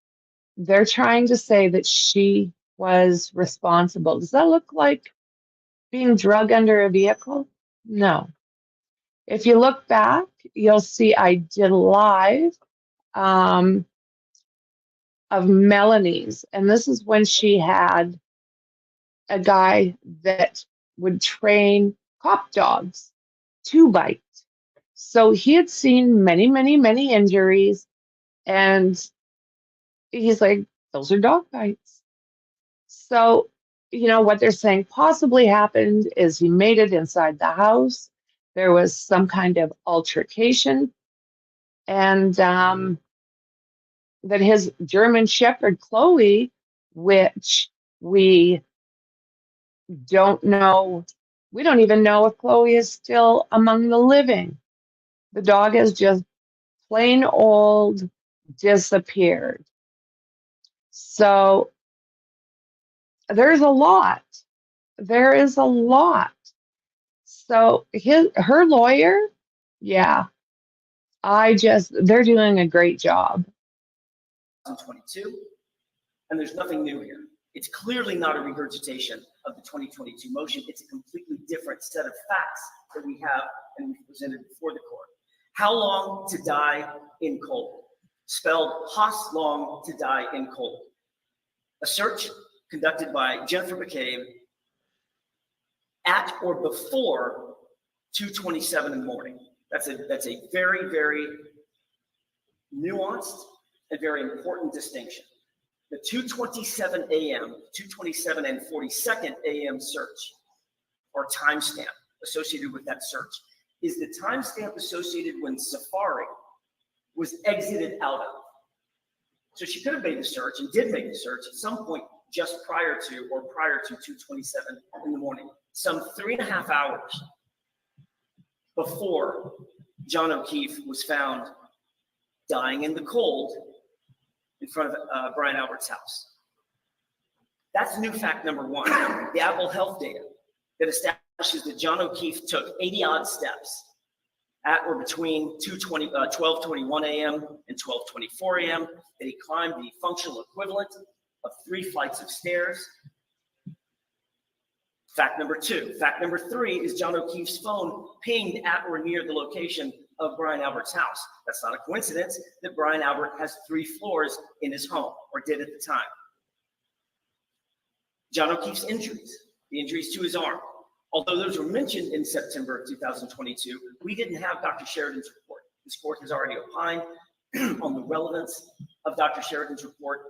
they're trying to say that she was responsible. Does that look like being drug under a vehicle? No. If you look back, you'll see I did a live of Melanie's, and this is when she had a guy that would train cop dogs to bite. So he had seen many, many, many injuries, and he's like, those are dog bites. So, what they're saying possibly happened is he made it inside the house. There was some kind of altercation, and that his German Shepherd, Chloe, which we don't know, we don't even know if Chloe is still among the living. The dog has just plain old disappeared. So there's a lot. There is a lot. So her lawyer, yeah, they're doing a great job. 2022, and there's nothing new here. It's clearly not a regurgitation of the 2022 motion. It's a completely different set of facts that we have and we've presented before the court. How long to die in cold? Spelled Haas long to die in cold. A search conducted by Jennifer McCabe at or before 2:27 in the morning. That's a very, very nuanced and very important distinction. The 2:27 a.m., 2:27 and 42nd a.m. search or timestamp associated with that search is the timestamp associated when Safari was exited out of. So she could have made the search and did make the search at some point just prior to 2:27 in the morning, some 3.5 hours before John O'Keefe was found dying in the cold in front of Brian Albert's house. That's new fact number one. The Apple Health data that establishes that John O'Keefe took 80-odd steps at or between 12:21 a.m. and 12:24 a.m. that he climbed the functional equivalent of 3 flights of stairs. Fact number two. Fact number three is John O'Keefe's phone pinged at or near the location of Brian Albert's house. That's not a coincidence that Brian Albert has 3 floors in his home, or did at the time. John O'Keefe's injuries, the injuries to his arm. Although those were mentioned in September of 2022, we didn't have Dr. Sheridan's report. This court has already opined on the relevance of Dr. Sheridan's report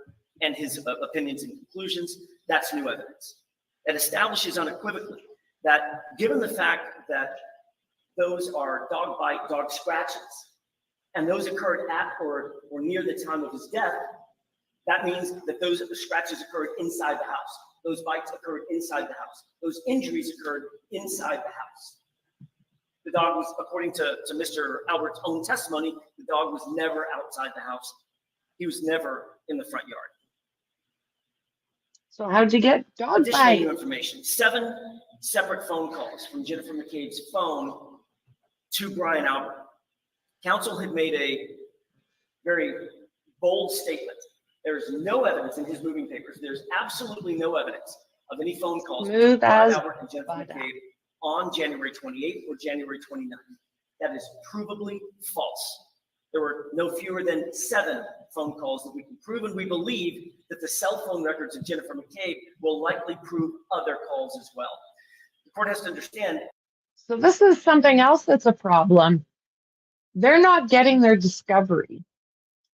and his opinions and conclusions. That's new evidence. That establishes unequivocally that given the fact that those are dog bite, dog scratches, and those occurred at or near the time of his death, that means that those scratches occurred inside the house. Those bites occurred inside the house. Those injuries occurred inside the house. The dog was, according to Mr. Albert's own testimony, the dog was never outside the house. He was never in the front yard. So how'd you get dog Additional bite? new information. 7 separate phone calls from Jennifer McCabe's phone to Brian Albert. Counsel had made a very bold statement. There's no evidence in his moving papers. There's absolutely no evidence of any phone calls between Brian Albert and Jennifer McCabe on January 28th or January 29th. That is provably false. There were no fewer than 7 phone calls that we can prove, and we believe that the cell phone records of Jennifer McCabe will likely prove other calls as well. The court has to understand. So this is something else that's a problem. They're not getting their discovery.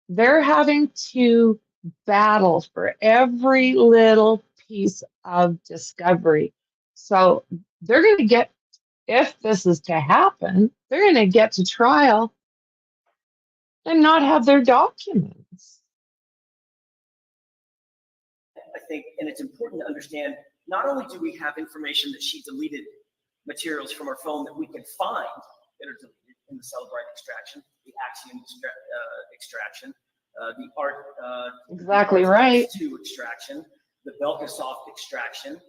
They're having to battle for every little piece of discovery. So they're going to get, if this is to happen, they're going to get to trial and not have their documents. I think, and it's important to understand, not only do we have information that she deleted materials from her phone that we can find that are deleted in the Celebrite extraction, the Axiom extraction, the Art exactly right. 2 extraction, the Belkasoft extraction,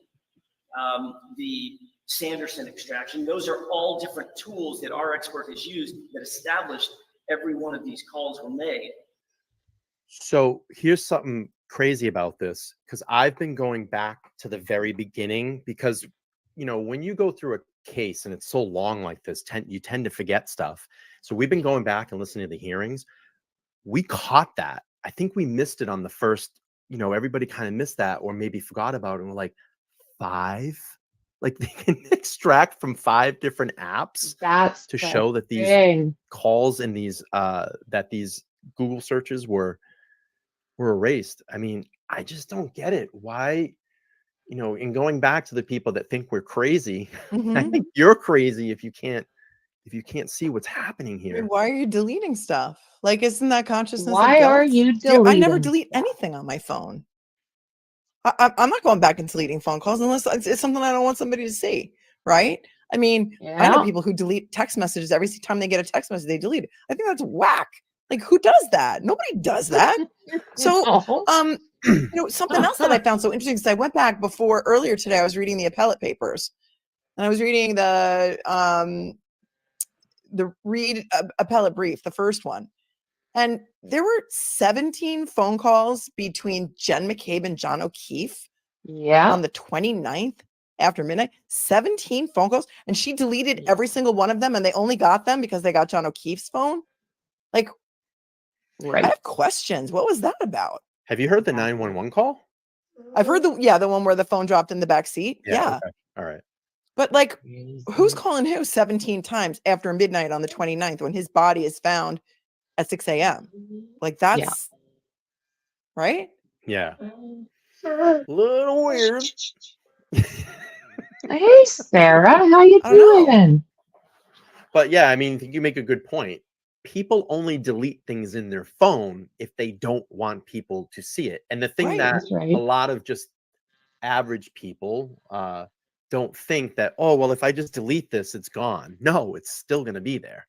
the Sanderson extraction. Those are all different tools that our expert has used that established every one of these calls were made. So here's something crazy about this, because I've been going back to the very beginning, because, you know, when you go through a case and it's so long like this, you tend to forget stuff. So we've been going back and listening to the hearings. We caught that. I think we missed it on the first, you know, everybody kind of missed that or maybe forgot about it. And we're like, 5 Like they can extract from 5 different apps That's to the show that these thing. calls and these that these Google searches were erased. I mean, I just don't get it. Why, you know, and going back to the people that think we're crazy, I Mhm. think you're crazy if you can't see what's happening I mean, here. why are you deleting stuff? Like, isn't that consciousness of Why are guilt? you I never deleting delete stuff? anything on my phone. I'm not going back and deleting phone calls unless it's something I don't want somebody to see, right? I mean, I know Yeah. people who delete text messages every time they get a text message, they delete it. I think that's whack. Like, who does that? Nobody does that. So, No. you know, something else that I found so interesting, because I went back earlier today, I was reading the appellate papers, and I was reading the Reed appellate brief, the first one. And there were 17 phone calls between Jen McCabe and John O'Keefe Yeah. on the 29th after midnight. 17 phone calls. And she deleted every single one of them. And they only got them because they got John O'Keefe's phone. Like, I Right. have questions. What was that about? Have you heard the 911 call? I've heard the one where the phone dropped in the back seat. Yeah. Okay. All right. But like, who's calling who 17 times after midnight on the 29th when his body is found at 6 a.m.? Like, that's right. Yeah. A little weird. Hey, Sarah, how you I don't know. doing? But yeah, I mean, I think you make a good point. People only delete things in their phone if they don't want people to see it. And the thing Right. that That's right. a lot of just average people don't think that, oh, well, if I just delete this, it's gone. No, it's still going to be there.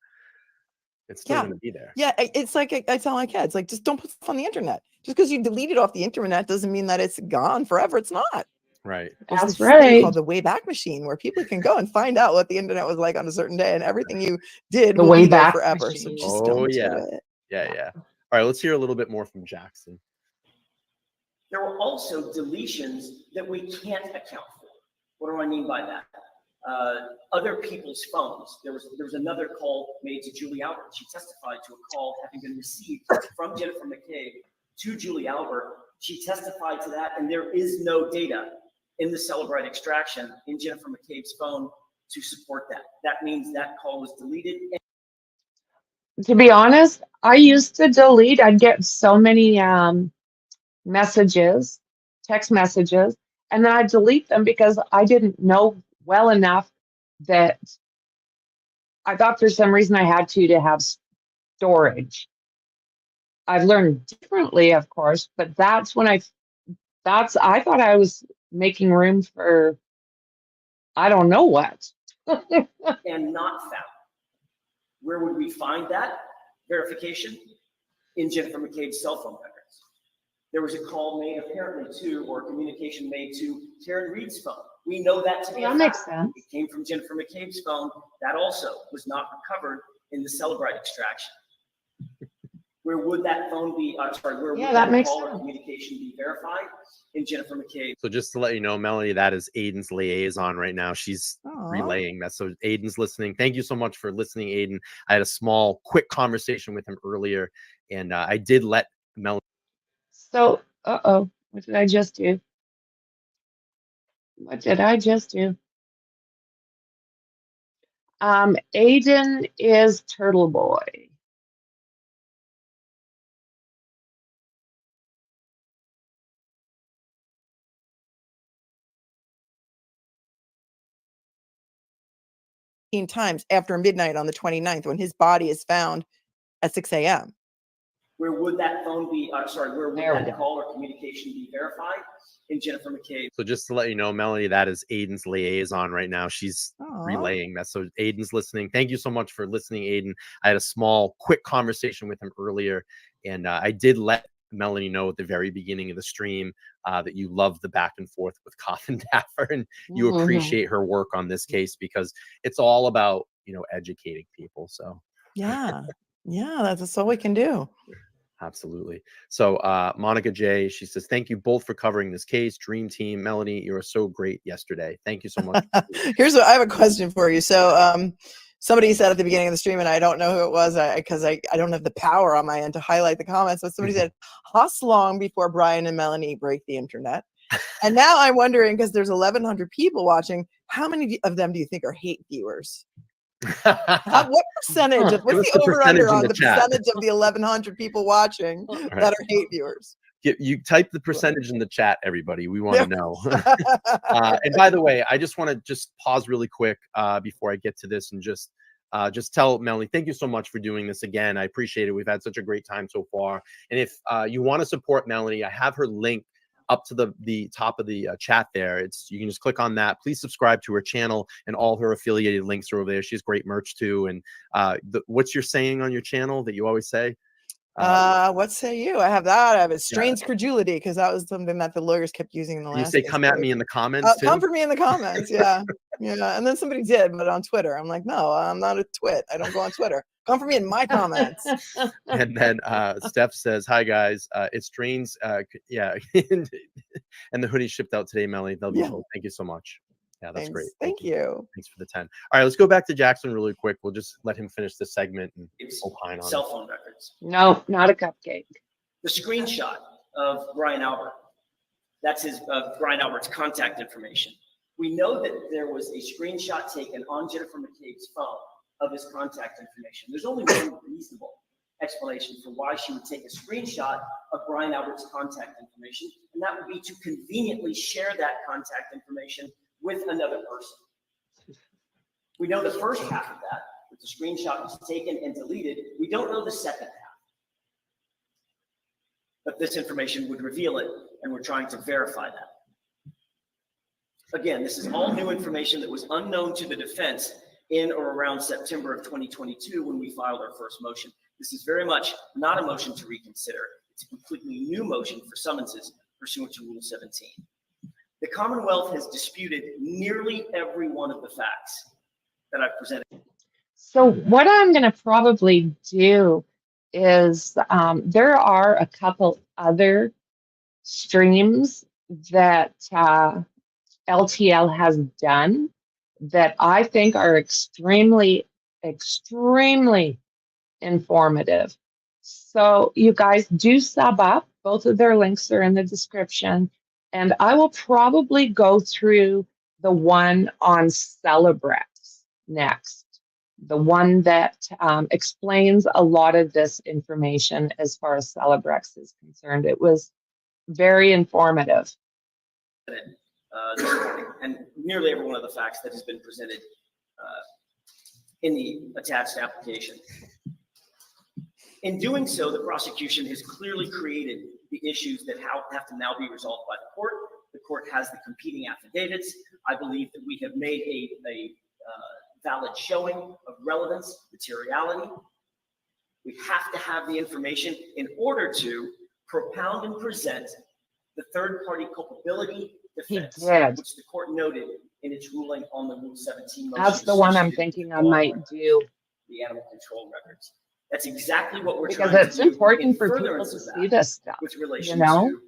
It's still Yeah. going to be there. Yeah. It's like I tell my kids, like, just don't put stuff on the internet. Just because you delete it off the internet doesn't mean that it's gone forever. It's not. Right. There's That's this thing right. called the Wayback Machine where people can go and find out what the internet was like on a certain day, and everything you did The will be there Wayback forever. So Machine. just Oh, don't yeah. do it. Yeah. All right, let's hear a little bit more from Jackson. There were also deletions that we can't account for. What do I mean by that? Other people's phones. There was another call made to Julie Albert. She testified to a call having been received from Jennifer McCabe to Julie Albert. She testified to that, and there is no data in the Celebrite extraction in Jennifer McCabe's phone to support that. That means that call was deleted. To be honest, I used to delete. I'd get so many messages, text messages, and then I'd delete them because I didn't know well enough that I thought for some reason I had to have storage. I've learned differently, of course, but that's when I thought I was making room for I don't know what. And not found. Where would we find that verification? In Jennifer McCabe's cell phone records. There was a call made apparently to, or communication made to Karen Reed's phone. We know that to be That a makes fact. sense. It came from Jennifer McCabe's phone. That also was not recovered in the Celebrite extraction. Where would that phone be? Where Yeah, would that that makes call or sense. communication be verified? In Jennifer McCabe. So just to let you know, Melanie, that is Aiden's liaison right now. She's relaying that. So Aiden's listening. Thank you so much for listening, Aiden. I had a small, quick conversation with him earlier, and I did let Melanie. So, what did I just do? What did I just do? Aiden is Turtle Boy. Times after midnight on the 29th when his body is found at 6 a.m. Where would that phone be? Where would There we that go. call or communication be verified? In Jennifer McCabe. So just to let you know, Melanie, that is Aiden's liaison right now. She's relaying that. So Aiden's listening. Thank you so much for listening, Aiden. I had a small, quick conversation with him earlier, and I did let Melanie know at the very beginning of the stream that you love the back and forth with Coffin Daffer, and you appreciate her work on this case because it's all about, you know, educating people. So yeah, that's all we can do. Absolutely. So Monica J, she says, thank you both for covering this case. Dream team. Melanie, you were so great yesterday. Thank you so much. Here's what I have a question for you. So somebody said at the beginning of the stream, and I don't know who it was because I don't have the power on my end to highlight the comments, but somebody said, how long before Brian and Melanie break the internet? And now I'm wondering, because there's 1,100 people watching, how many of them do you think are hate viewers? What percentage? What's What's the the over under percentage in on the the chat? percentage of the 1,100 people watching that are hate viewers? You type the percentage in the chat, everybody. We want to know. And by the way, I just want to just pause really quick before I get to this and just tell Melanie, thank you so much for doing this again. I appreciate it. We've had such a great time so far. And if you want to support Melanie, I have her link up to the top of the chat there. You can just click on that. Please subscribe to her channel, and all her affiliated links are over there. She has great merch too. And what's your saying on your channel that you always say? What say you? I have that. I have a strange credulity, because that was something that the lawyers kept using in the last. You say, "Come at me in the comments." Too? Come for me in the comments. Yeah, yeah. And then somebody did, but on Twitter, I'm like, no, I'm not a twit. I don't go on Twitter. Come for me in my comments. And then Steph says, "Hi guys, it's Drains. Yeah, and the hoodie shipped out today, Melanie. They'll be sold. Thank you so much. Yeah, that's great. Thank you. Thanks for the 10. All right, let's go back to Jackson really quick. We'll just let him finish this segment and opine on cell phone records. No, not a cupcake. The screenshot of Brian Albert. That's Brian Albert's contact information. We know that there was a screenshot taken on Jennifer McCabe's phone of his contact information. There's only one reasonable explanation for why she would take a screenshot of Brian Albert's contact information, and that would be to conveniently share that contact information with another person. We know the first half of that, that the screenshot was taken and deleted. We don't know the second half. But this information would reveal it, and we're trying to verify that. Again, this is all new information that was unknown to the defense in or around September of 2022 when we filed our first motion. This is very much not a motion to reconsider. It's a completely new motion for summonses pursuant to Rule 17. The Commonwealth has disputed nearly every one of the facts that I've presented. So what I'm going to probably do is there are a couple other streams that LTL has done that I think are extremely, extremely informative. So you guys do sub up. Both of their links are in the description. And I will probably go through the one on Celebrex next. The one that explains a lot of this information as far as Celebrex is concerned. It was very informative. This morning, and nearly every one of the facts that has been presented in the attached application. In doing so, the prosecution has clearly created the issues that have to now be resolved by the court. The court has the competing affidavits. I believe that we have made a valid showing of relevance, materiality. We have to have the information in order to propound and present the third-party culpability defense, which the court noted in its ruling on the Rule 17 motion. That's the one I'm thinking I might do. The animal control records. That's exactly what we're because trying to do. Because it's important for people to see this stuff. With relation to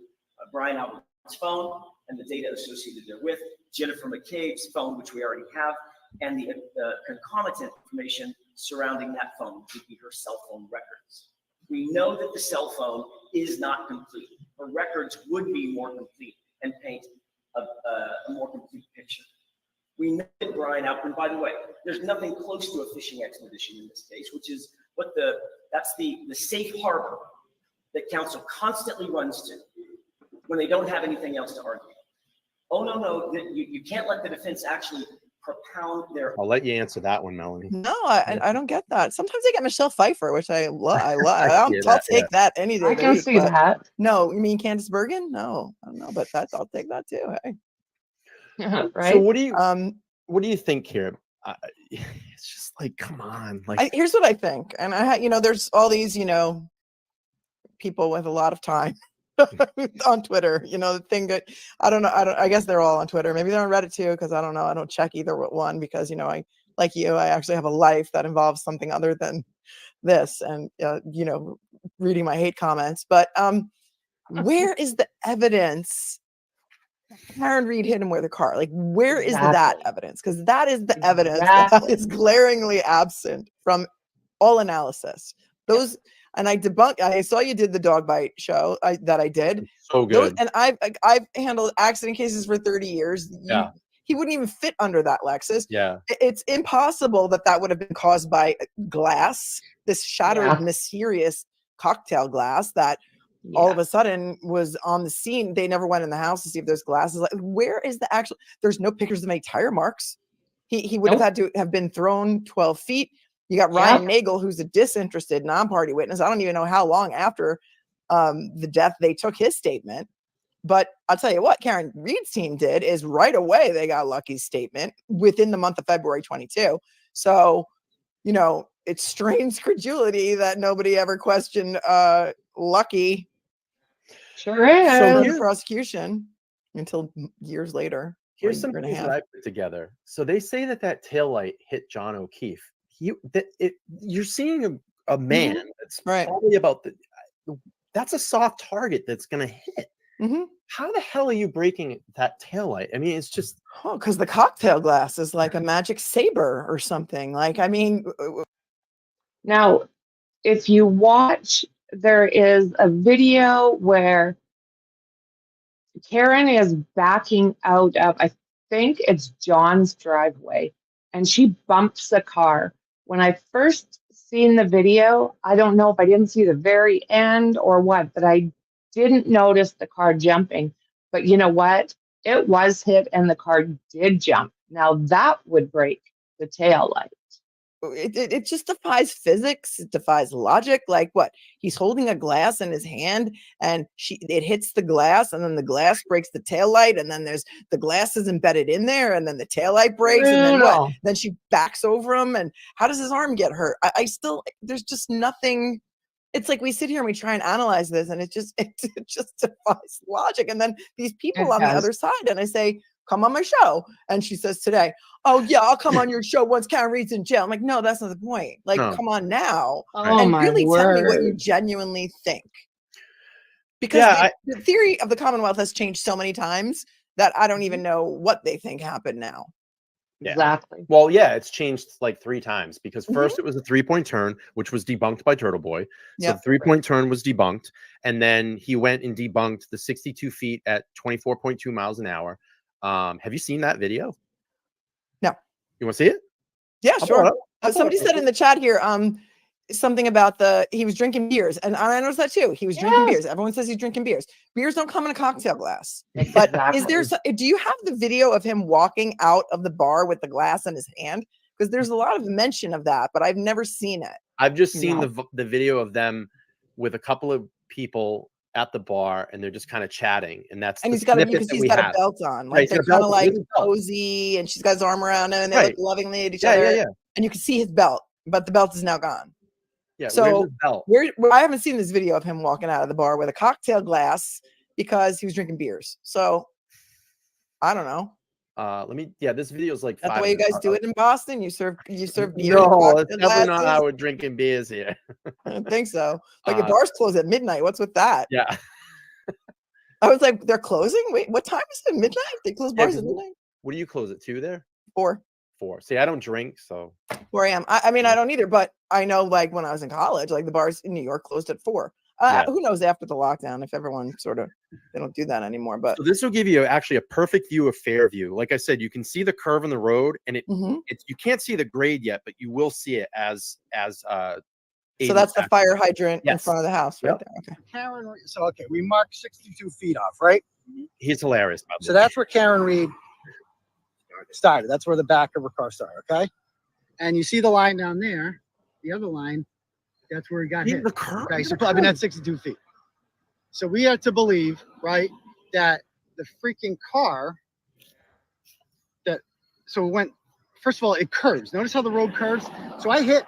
Brian Albert's phone and the data associated therewith, Jennifer McCabe's phone, which we already have, and the concomitant information surrounding that phone, which would be her cell phone records. We know that the cell phone is not complete. Her records would be more complete and paint a more complete picture. We know that Brian Albert, and by the way, there's nothing close to a fishing expedition in this case, which is what that's the safe harbor that counsel constantly runs to when they don't have anything else to argue. Oh, no, you can't let the defense actually propound their. I'll let you answer that one, Melanie. No, I don't get that. Sometimes they get Michelle Pfeiffer, which I love. I'll take that any day. I can see that. No, you mean Candace Bergen? No, I don't know, but I'll take that too. Hey. Right. So what do you think here? It's just like, come on. Like, here's what I think, and there's all these, people with a lot of time on Twitter. The thing that I guess they're all on Twitter. Maybe they're on Reddit too, because I don't know. I don't check either one because I like you. I actually have a life that involves something other than this, and reading my hate comments. But where is the evidence? Karen Reed hit him with a car. Like, where is that evidence? Because that is the evidence that is glaringly absent from all analysis. and I debunked. I saw you did the dog bite show that I did. So good. And I've handled accident cases for 30 years. Yeah. He wouldn't even fit under that Lexus. Yeah. It's impossible that would have been caused by glass, this shattered, Yeah. mysterious cocktail glass that all of a sudden was on the scene. They never went in the house to see if there's glasses. Like, where is the actual? There's no pictures of any tire marks. He would have had to have been thrown 12 feet. You got Ryan Nagel, who's a disinterested non-party witness. I don't even know how long after the death they took his statement. But I'll tell you what, Karen Reed's team did is right away they got Lucky's statement within the month of February 22. So, you know, it strains credulity that nobody ever questioned Lucky. Sure is. So here's prosecution until years later. Here's some things that I put together. So they say that taillight hit John O'Keefe. You're seeing a man that's probably about that's a soft target that's going to hit. How the hell are you breaking that taillight? I mean, it's just because the cocktail glass is like a magic saber or something. Like, I mean, now, if you watch, there is a video where Karen is backing out of, I think it's John's driveway, and she bumps the car. When I first seen the video, I don't know if I didn't see the very end or what, but I didn't notice the car jumping. But you know what? It was hit and the car did jump. Now that would break the tail light. It just defies physics. It defies logic. Like what? He's holding a glass in his hand and it hits the glass and then the glass breaks the tail light. And then there's the glass is embedded in there and then the tail light breaks. And then what? Then she backs over him. And how does his arm get hurt? I still, there's just nothing. It's like we sit here and we try and analyze this and it just defies logic. And then these people on the other side, and I say, come on my show. And she says today, oh yeah, I'll come on your show once Karen Reed's in jail. I'm like, no, that's not the point. Like, come on now and really tell me what you genuinely think. Because the theory of the Commonwealth has changed so many times that I don't even know what they think happened now. Yeah. Exactly. Well, yeah, it's changed like 3 times because first it was a 3-point turn, which was debunked by Turtle Boy. So the 3-point turn was debunked. And then he went and debunked the 62 feet at 24.2 miles an hour. Have you seen that video? No. You want to see it? Yeah, sure. Somebody said in the chat here, something about he was drinking beers, and I noticed that too. He was drinking beers. Everyone says he's drinking beers. Beers don't come in a cocktail glass. But is there? Do you have the video of him walking out of the bar with the glass in his hand? Because there's a lot of mention of that, but I've never seen it. I've just seen the video of them with a couple of people at the bar, and they're just kind of chatting, and that's he's got a belt on, like they're kind of like cozy, and she's got his arm around him, and they look lovingly at each other. Yeah. And you can see his belt, but the belt is now gone. Yeah. So I haven't seen this video of him walking out of the bar with a cocktail glass because he was drinking beers. So I don't know. This video is like that's the way you guys do it in Boston. You serve beer. No, it's definitely not how we're drinking beers here. I don't think so. Like your bars close at midnight. What's with that? Yeah. I was like, they're closing? Wait, what time is it? Midnight? They close bars at midnight? What do you close at 2 there? 4. 4. See, I don't drink, so 4 a.m. I mean, I don't either, but I know like when I was in college, like the bars in New York closed at 4. Who knows after the lockdown if everyone they don't do that anymore. But so this will give you actually a perfect view of Fairview. Like I said, you can see the curve in the road, and it's you can't see the grade yet, but you will see it as so that's the fire hydrant in front of the house right there. Okay. Karen, so we marked 62 feet off, right? He's hilarious. So that's where Karen Reed started. That's where the back of her car started. Okay. And you see the line down there, the other line. That's where he got hit. Okay, so I mean that's 62 feet. So we have to believe, right, that the freaking car so it went. First of all, it curves. Notice how the road curves. So I hit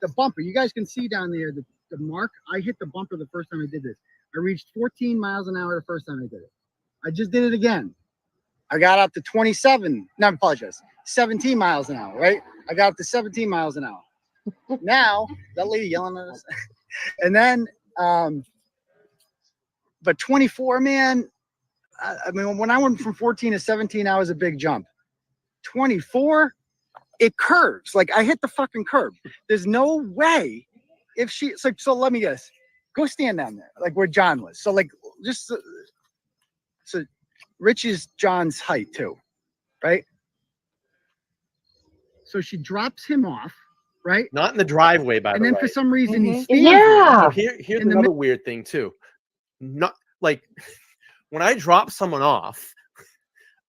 the bumper. You guys can see down there the mark. I hit the bumper the first time I did this. I reached 14 miles an hour the first time I did it. I just did it again. I got up to 27. No, I apologize. 17 miles an hour, right? I got up to 17 miles an hour. Now that lady yelling at us, and then but 24, man. I mean, when I went from 14 to 17, I was a big jump. 24, it curves. Like I hit the fucking curb. There's no way if she, so let me guess, go stand down there, like where John was. So like, just, so Rich is John's height too, right? So she drops him off, right? Not in the driveway, by And the then way. for some reason he Mhm. stands Yeah. So here's in the another weird thing too. Not like when I drop someone off,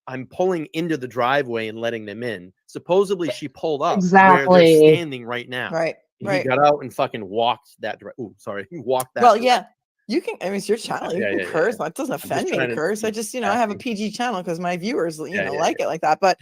I'm pulling into the driveway and letting them in. Supposedly she pulled up where Exactly. they're standing right now. Right. He Right. got out and fucking walked that direction. Oh, sorry. He walked that Well, direction. yeah. You can, I mean, it's your channel. You Yeah, can yeah, curse. yeah. It doesn't just offend me trying to to curse. I be just, I have a acting. PG channel because my viewers, Yeah, like it like that. But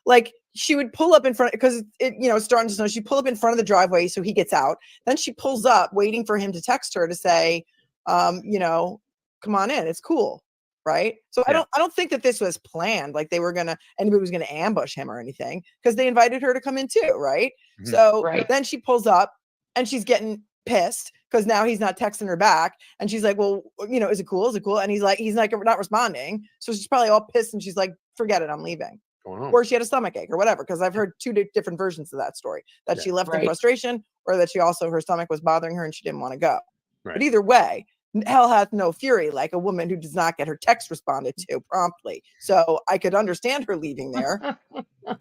like she would pull up in front because it's starting to snow. She pull up in front of the driveway so he gets out. Then she pulls up waiting for him to text her to say, come on in. It's cool. Right. So Yeah. I don't think that this was planned. Like anybody was going to ambush him or anything because they invited her to come in too. Right. Mhm. So Right. then she pulls up and she's getting pissed because now he's not texting her back. And she's like, well, is it cool? Is it cool? And he's like not responding. So she's probably all pissed and she's like, forget it. I'm leaving. Going on. Or she had a stomach ache or whatever. Cause I've heard two different versions of that story, that Yeah. she left in Right. frustration or that her stomach was bothering her and she didn't want to go. Right. But either way, hell hath no fury like a woman who does not get her text responded to promptly. So I could understand her leaving there.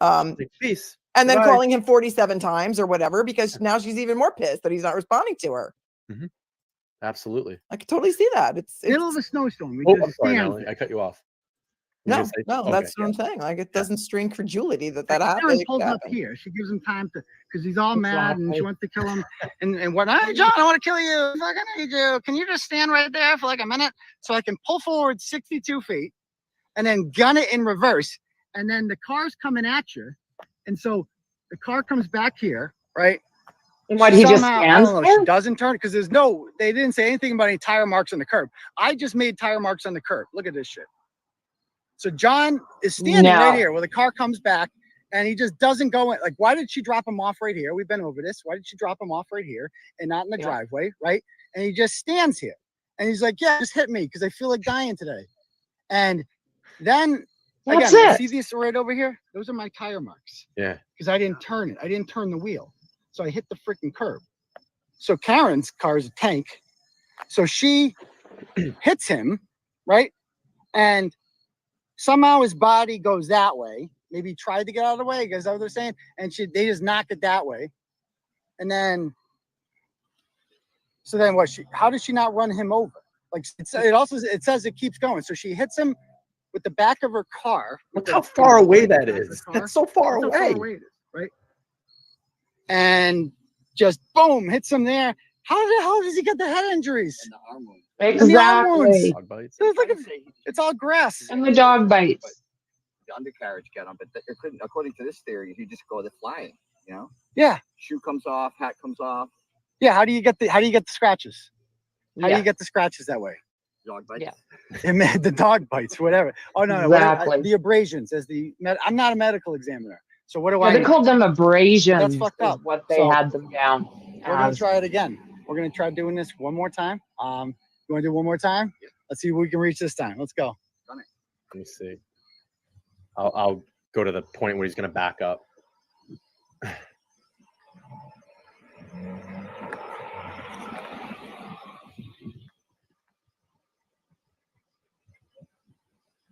Like, peace. And then Bye. calling him 47 times or whatever, because now she's even more pissed that he's not responding to her. Absolutely. I could totally see that. It's middle of a snowstorm. We Oh, just I'm sorry, stand Melanie. there. I cut you off. You no, gonna say- no, okay, that's what yeah. I'm saying. Like it doesn't strain credulity that Karen happened. pulls up here. She gives him time to, because he's all mad and she Exactly. wants to kill him. And what? Hey, John, I want to kill you. Fuck, I need you. Can you just stand right there for like a minute so I can pull forward 62 feet and then gun it in reverse? And then the car's coming at you. And so the car comes back here, right? And what, he just Somehow, I stands don't know, there? she doesn't turn because they didn't say anything about any tire marks on the curb. I just made tire marks on the curb. Look at this shit. So John is standing right No. here where the car comes back and he just doesn't go in. Like, why did she drop him off right here? We've been over this. Why did she drop him off right here and not in the Yeah. driveway, right? And he just stands here. And he's like, yeah, just hit me because I feel like dying today. And then, That's again, it. see this right over here? Those are my tire marks Yeah. because I didn't turn it. I didn't turn the wheel. So I hit the freaking curb. So Karen's car is a tank. So she hits him, right? And somehow his body goes that way. Maybe he tried to get out of the way, because that's what they're saying. And they just knocked it that way. And then, so then what? How did she not run him over? Like it says it keeps going. So she hits him with the back of her car. Look how far away that is. Car. That's so far Look how away. far away it is, right? And just boom, hits him there. How the hell does he get the head injuries? And the arm wound. And the arm wounds. Exactly. Dog bites. So it's all grass. And the dog bites. The undercarriage got him, but according to this theory, he just go to flying. You know, Yeah. shoe comes off, hat comes off, Yeah. How do you get the scratches? How do Yeah. you get the scratches that way? dog bites. Yeah. The dog bites, whatever. Oh no, Exactly. the abrasions as I'm not a medical examiner. So what do Yeah, I they know? called them abrasions. That's fucked is up. what they So, had them down. We're gonna as. try it again. We're gonna try doing this one more time. You want to do one more time? Yeah. Let's see if we can reach this time. Let's go. Let me see. I'll go to the point where he's going to back up.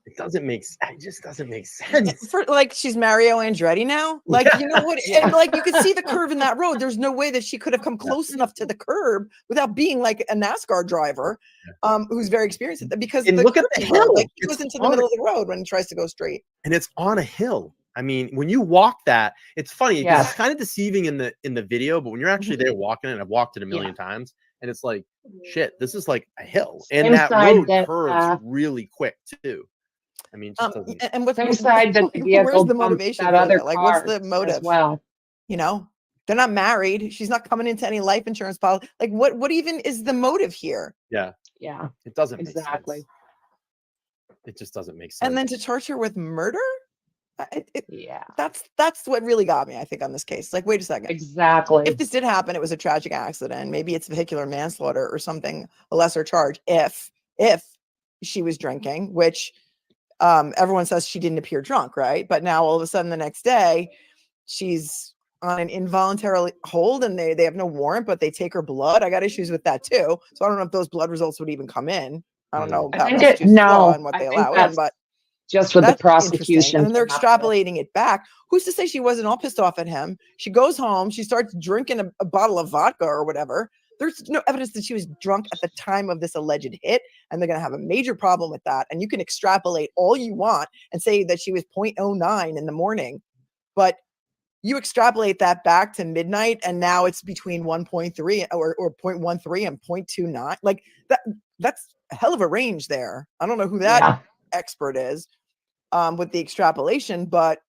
It just doesn't make sense. For like she's Mario Andretti now. Like, you know what? And like you could see the curve in that road. There's no way that she could have come close enough to the curb without being like a NASCAR driver, who's very experienced at that. Because And look at the hill. like he goes into the middle of the road when he tries to go straight. And it's on a hill. I mean, when you walk that, it's funny because Yeah. it's kind of deceiving in the video, but when you're actually there walking it, and I've walked it a million times, and it's like, shit, this is like a hill, and that Inside road that, curves really quick too. I mean, it just doesn't. And what's Same side that the vehicle where's the bumped motivation that for other that? Like, what's car the motive? as well. You know, they're not married. She's not coming into any life insurance policy. Like, what even is the motive here? Yeah, Yeah. it doesn't Exactly. make sense. It just doesn't make sense. And then to charge her with murder? Yeah. That's what really got me, I think, on this case. Like, wait a second. Exactly. If this did happen, it was a tragic accident. Maybe it's vehicular manslaughter or something, a lesser charge. If she was drinking, which everyone says she didn't appear drunk, right? But now all of a sudden the next day, she's on an involuntary hold and they have no warrant, but they take her blood. I got issues with that too. So I don't know if those blood results would even come in. I don't know I about think Massachusetts law and what they allow in, but just with the that's interesting. prosecution. And then they're to have to- extrapolating it back. Who's to say she wasn't all pissed off at him? She goes home, she starts drinking a bottle of vodka or whatever. There's no evidence that she was drunk at the time of this alleged hit, and they're going to have a major problem with that. And you can extrapolate all you want and say that she was 0.09 in the morning, but you extrapolate that back to midnight, and now it's between 1.3 or 0.13 and 0.29. Like that's a hell of a range there. I don't know who that expert is with the extrapolation, but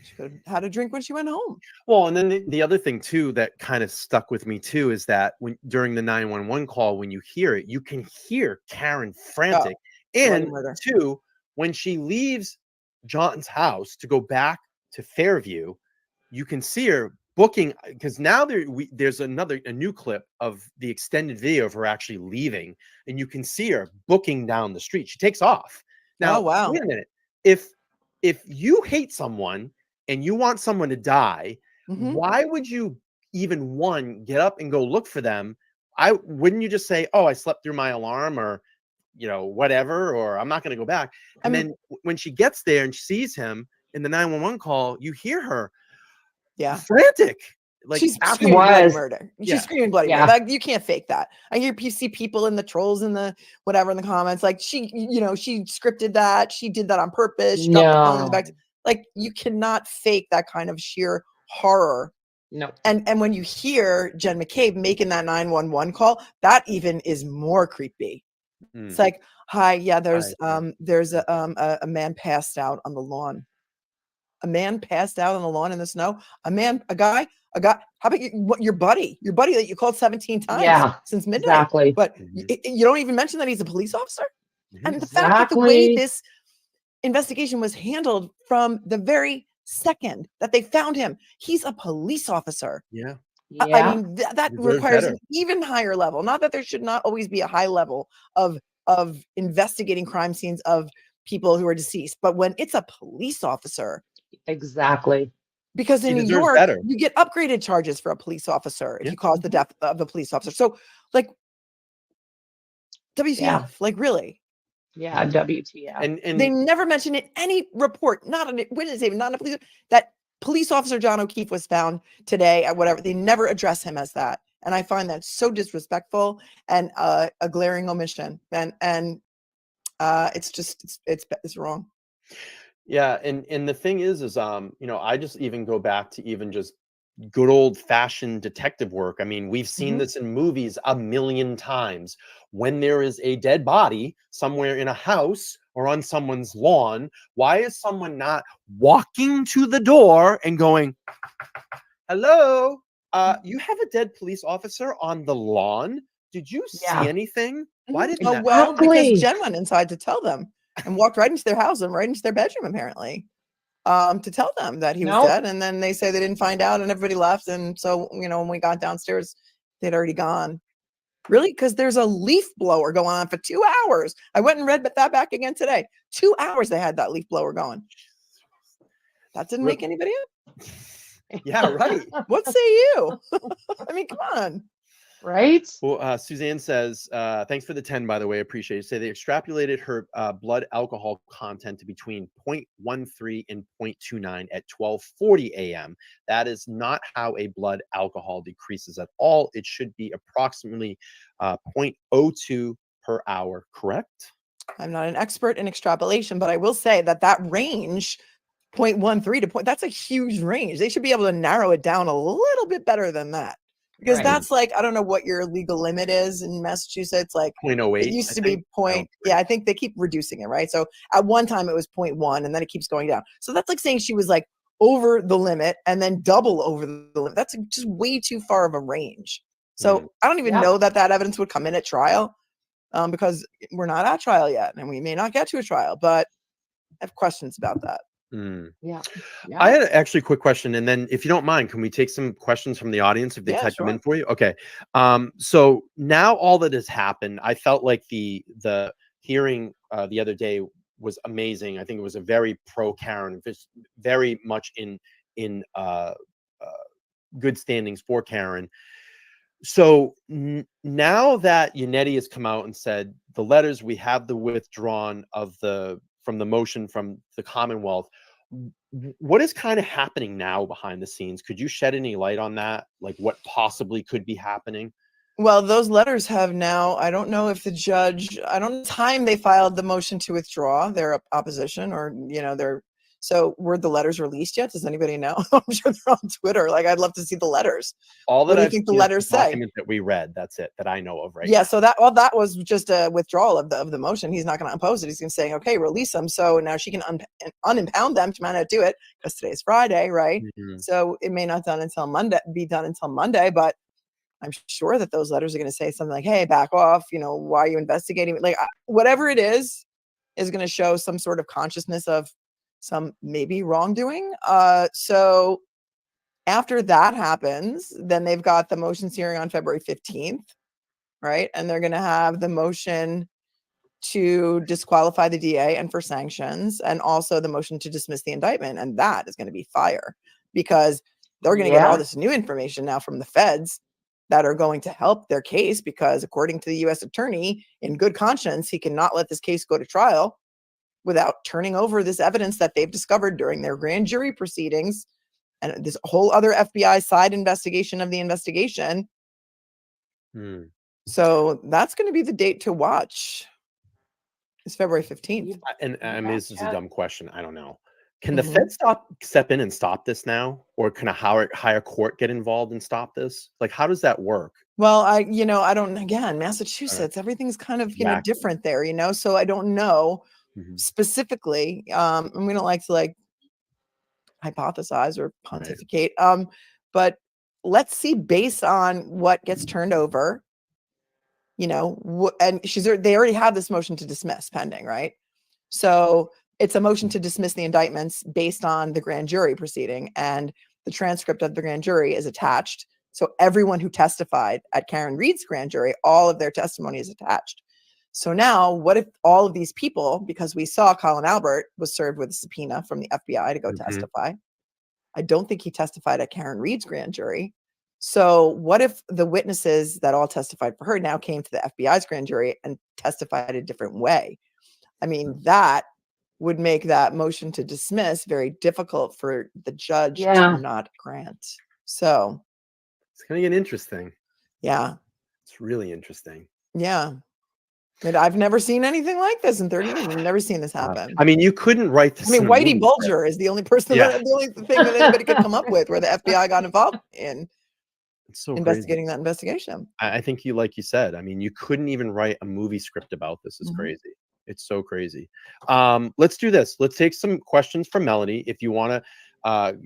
she could have had a drink when she went home. Well, and then the other thing too that kind of stuck with me too is that when during the 911 call, when you hear it, you can hear Karen frantic. And two, when she leaves John's house to go back to Fairview, you can see her booking, because now there's a new clip of the extended video of her actually leaving, and you can see her booking down the street. She takes off. Now, wait a minute. If you hate someone and you want someone to die, why would you even get up and go look for them? Wouldn't you just say, oh, I slept through my alarm, or whatever, or I'm not going to go back. And then when she gets there and she sees him in the 911 call, you hear her frantic. Like she's screaming bloody murder. She's screaming bloody murder. Like, you can't fake that. I hear you see people in the trolls and the whatever in the comments, like she scripted that. She did that on purpose. She dropped the phone in the back. Like, you cannot fake that kind of sheer horror. No. And when you hear Jen McCabe making that 911 call, that even is more creepy. It's like, hi, there's a man passed out on the lawn. A man passed out on the lawn in the snow. A guy. How about your buddy that you called 17 times since midnight? Exactly. But you don't even mention that he's a police officer. And the fact that the way this investigation was handled from the very second that they found him, he's a police officer. Yeah. I mean, that requires an even higher level. Not that there should not always be a high level of investigating crime scenes of people who are deceased, but when it's a police officer. Exactly. Because in New York, you get upgraded charges for a police officer if you cause the death of a police officer. So, like, WTF? Like, really? Yeah, WTF. And they never mention in any report, not a witness, even not a police, that police officer John O'Keefe was found today at whatever. They never address him as that, and I find that so disrespectful and a glaring omission. And it's just it's wrong. Yeah, and the thing is I just even go back to even just good old-fashioned detective work. I mean, we've seen this in movies a million times. When there is a dead body somewhere in a house or on someone's lawn, why is someone not walking to the door and going, hello, you have a dead police officer on the lawn? Did you see anything? Why didn't that happen? Because Jen went inside to tell them and walked right into their house and right into their bedroom, apparently, to tell them that he was dead. And then they say they didn't find out and everybody left. And so, when we got downstairs, they'd already gone. Really? Because there's a leaf blower going on for 2 hours. I went and read that back again today. 2 hours they had that leaf blower going. That didn't make anybody up. Yeah, right. What say you? I mean, come on. Right? Well, Suzanne says, thanks for the 10, by the way. Appreciate it. Say they extrapolated her blood alcohol content to between 0.13 and 0.29 at 12:40 a.m. That is not how a blood alcohol decreases at all. It should be approximately 0.02 per hour, correct? I'm not an expert in extrapolation, but I will say that range, 0.13 to that's a huge range. They should be able to narrow it down a little bit better than that. Because that's like, I don't know what your legal limit is in Massachusetts. Like 0.08. It used to be I think they keep reducing it, right? So at one time it was 0.1 and then it keeps going down. So that's like saying she was like over the limit and then double over the limit. That's just way too far of a range. So I don't even know that evidence would come in at trial because we're not at trial yet and we may not get to a trial, but I have questions about that. Yeah. I had actually a quick question, and then if you don't mind, can we take some questions from the audience if they type them in for you? Okay. So now all that has happened, I felt like the hearing the other day was amazing. I think it was a very pro Karen, very much in good standings for Karen. So now that Yannetti has come out and said the letters, we have the withdrawn of from the motion from the Commonwealth, what is kind of happening now behind the scenes? Could you shed any light on that? Like what possibly could be happening? Well, those letters have now, I don't know if the judge, I don't know the time they filed the motion to withdraw their opposition, or, so were the letters released yet? Does anybody know? I'm sure they're on Twitter. Like, I'd love to see the letters. All that What do you I've think the seen is letters say? document that we read. That's it, that I know of right Yeah, now. so that was just a withdrawal of the motion. He's not going to oppose it. He's going to say, okay, release them. So now she can unimpound them. She might not do it because today's Friday, right? Mhm. So it may not be done until Monday, but I'm sure that those letters are going to say something like, hey, back off. Why are you investigating? Like, whatever it is going to show some sort of consciousness of some maybe wrongdoing. So after that happens, then they've got the motions hearing on February 15th, right? And they're going to have the motion to disqualify the DA and for sanctions, and also the motion to dismiss the indictment. And that is going to be fire, because they're going to get all this new information now from the feds that are going to help their case, because according to the U.S. attorney, in good conscience, he cannot let this case go to trial without turning over this evidence that they've discovered during their grand jury proceedings and this whole other FBI side investigation of the investigation. So that's going to be the date to watch. It's February 15th. And I mean, this is a dumb question. I don't know. Can the Fed step in and stop this now? Or can a higher court get involved and stop this? Like, how does that work? Well, I don't, again, Massachusetts, everything's kind of, different there, so I don't know specifically. And we don't like to hypothesize or pontificate. But let's see, based on what gets turned over, and they already have this motion to dismiss pending, right? So it's a motion to dismiss the indictments based on the grand jury proceeding, and the transcript of the grand jury is attached. So everyone who testified at Karen Reed's grand jury, all of their testimony is attached. So now what if all of these people, because we saw Colin Albert was served with a subpoena from the FBI to go testify. I don't think he testified at Karen Reed's grand jury. So what if the witnesses that all testified for her now came to the FBI's grand jury and testified a different way? I mean, that would make that motion to dismiss very difficult for the judge to not grant. So it's going to get interesting. Yeah. It's really interesting. Yeah. But I've never seen anything like this in 30 years. I've never seen this happen. I mean, you couldn't write this. I mean, Whitey Bulger is the only person, Yeah. the only thing that anybody could come up with where the FBI got involved in so investigating that investigation. I think like you said, I mean, you couldn't even write a movie script about this. It's crazy. It's so crazy. Let's do this. Let's take some questions from Melanie. If you want to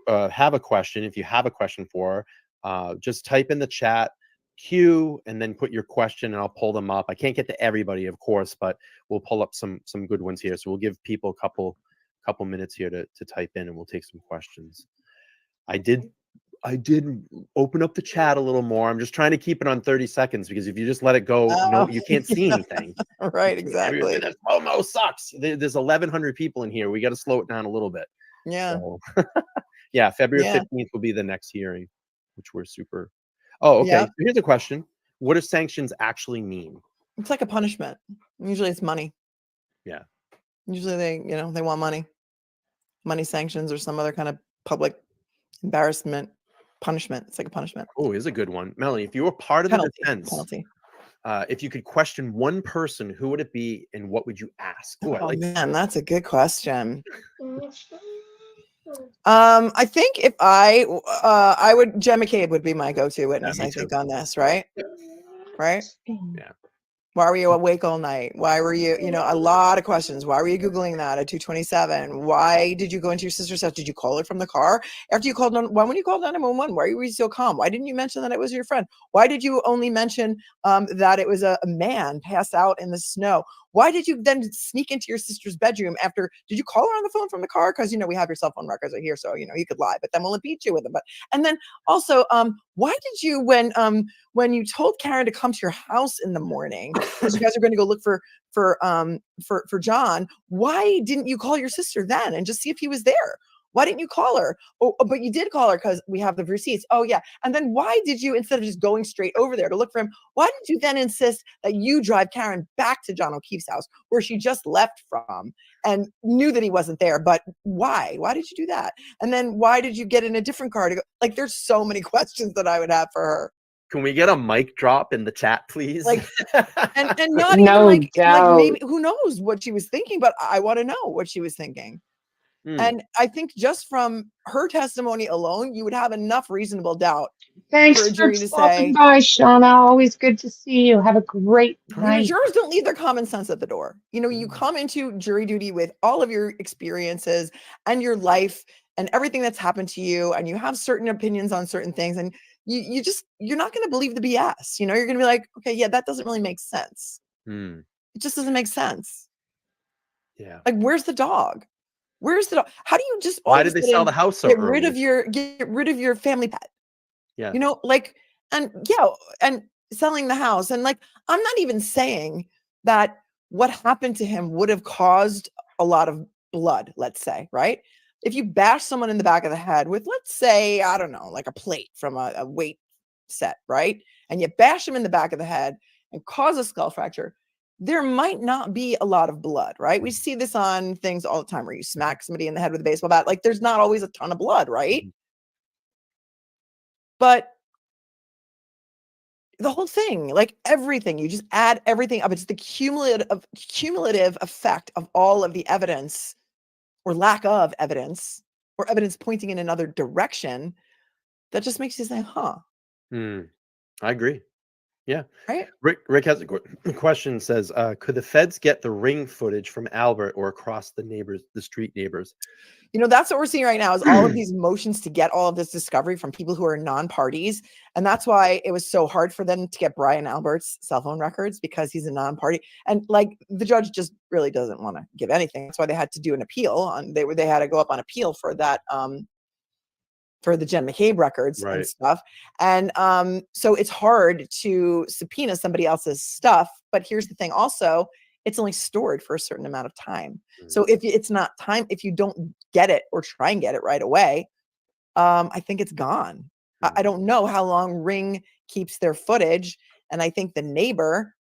have a question, if you have a question for her, just type in the chat queue and then put your question and I'll pull them up. I can't get to everybody, of course, but we'll pull up some good ones here. So we'll give people a couple minutes here to type in and we'll take some questions. I did open up the chat a little more. I'm just trying to keep it on 30 seconds because if you just let it go, no, you can't see anything. Right, exactly. This Momo sucks. There's 1,100 people in here. We got to slow it down a little bit. Yeah. So, yeah, February 15th will be the next hearing, which we're super. Oh, okay. Yeah. So here's a question. What do sanctions actually mean? It's like a punishment. Usually it's money. Yeah. Usually they want money. Money sanctions or some other kind of public embarrassment punishment. It's like a punishment. Oh, here's a good one. Melanie, if you were part of the defense, if you could question one person, who would it be and what would you ask? Oh, man, that's a good question. I think if I would, Jen McCabe would be my go-to witness, I think, on this, right? Right? Yeah. Why were you awake all night? Why were you, a lot of questions. Why were you Googling that at 2:27? Why did you go into your sister's house? Did you call her from the car? After you called on, when you called 911, why were you so calm? Why didn't you mention that it was your friend? Why did you only mention that it was a man passed out in the snow? Why did you then sneak into your sister's bedroom after, did you call her on the phone from the car? Because, we have your cell phone records right here. So, you could lie, but then we'll impeach you with them. And then also, why did you, when you told Karen to come to your house in the morning, because you guys are going to go look for John, why didn't you call your sister then and just see if he was there? Why didn't you call her? Oh, but you did call her because we have the receipts. Oh, yeah. And then why did you, instead of just going straight over there to look for him, why did you then insist that you drive Karen back to John O'Keefe's house where she just left from and knew that he wasn't there? But why? Why did you do that? And then why did you get in a different car to go? Like, there's so many questions that I would have for her. Can we get a mic drop in the chat, please? Like, and not No even like doubt. maybe, who knows what she was thinking, but I want to know what she was thinking. And I think just from her testimony alone, you would have enough reasonable doubt Thanks for a jury to stopping say, by, Shauna. Always good to see you. Have a great night. jurors don't leave their common sense at the door. You know, you come into jury duty with all of your experiences and your life and everything that's happened to you, and you have certain opinions on certain things, and you're not going to believe the BS. You know, you're going to be like, okay, yeah, that doesn't really make sense. It just doesn't make sense. Yeah. Like, where's the dog? Where's the dog? How do you just why did they sell the house so get early? get rid of your family pet? Yeah. You know, like, and yeah, and selling the house. And like, I'm not even saying that what happened to him would have caused a lot of blood, let's say, right? If you bash someone in the back of the head with, let's say, I don't know, like a plate from a weight set, right? And you bash him in the back of the head and cause a skull fracture, there might not be a lot of blood, right? We see this on things all the time where you smack somebody in the head with a baseball bat. Like, there's not always a ton of blood, right? But the whole thing, like everything, you just add everything up. It's the cumulative effect of all of the evidence or lack of evidence or evidence pointing in another direction that just makes you say, huh. I agree. Yeah. Right. Rick has a question, says, could the feds get the ring footage from Albert or across the street neighbors? You know, that's what we're seeing right now is all of these motions to get all of this discovery from people who are non-parties. And that's why it was so hard for them to get Brian Albert's cell phone records, because he's a non-party. And like, the judge just really doesn't want to give anything. That's why they had to do an appeal on, they had to go up on appeal for that, for the Jen McCabe records and stuff. And so it's hard to subpoena somebody else's stuff. But here's the thing also, it's only stored for a certain amount of time. So if it's not time, if you don't get it or try and get it right away, I think it's gone. I don't know how long Ring keeps their footage. And I think the neighbor,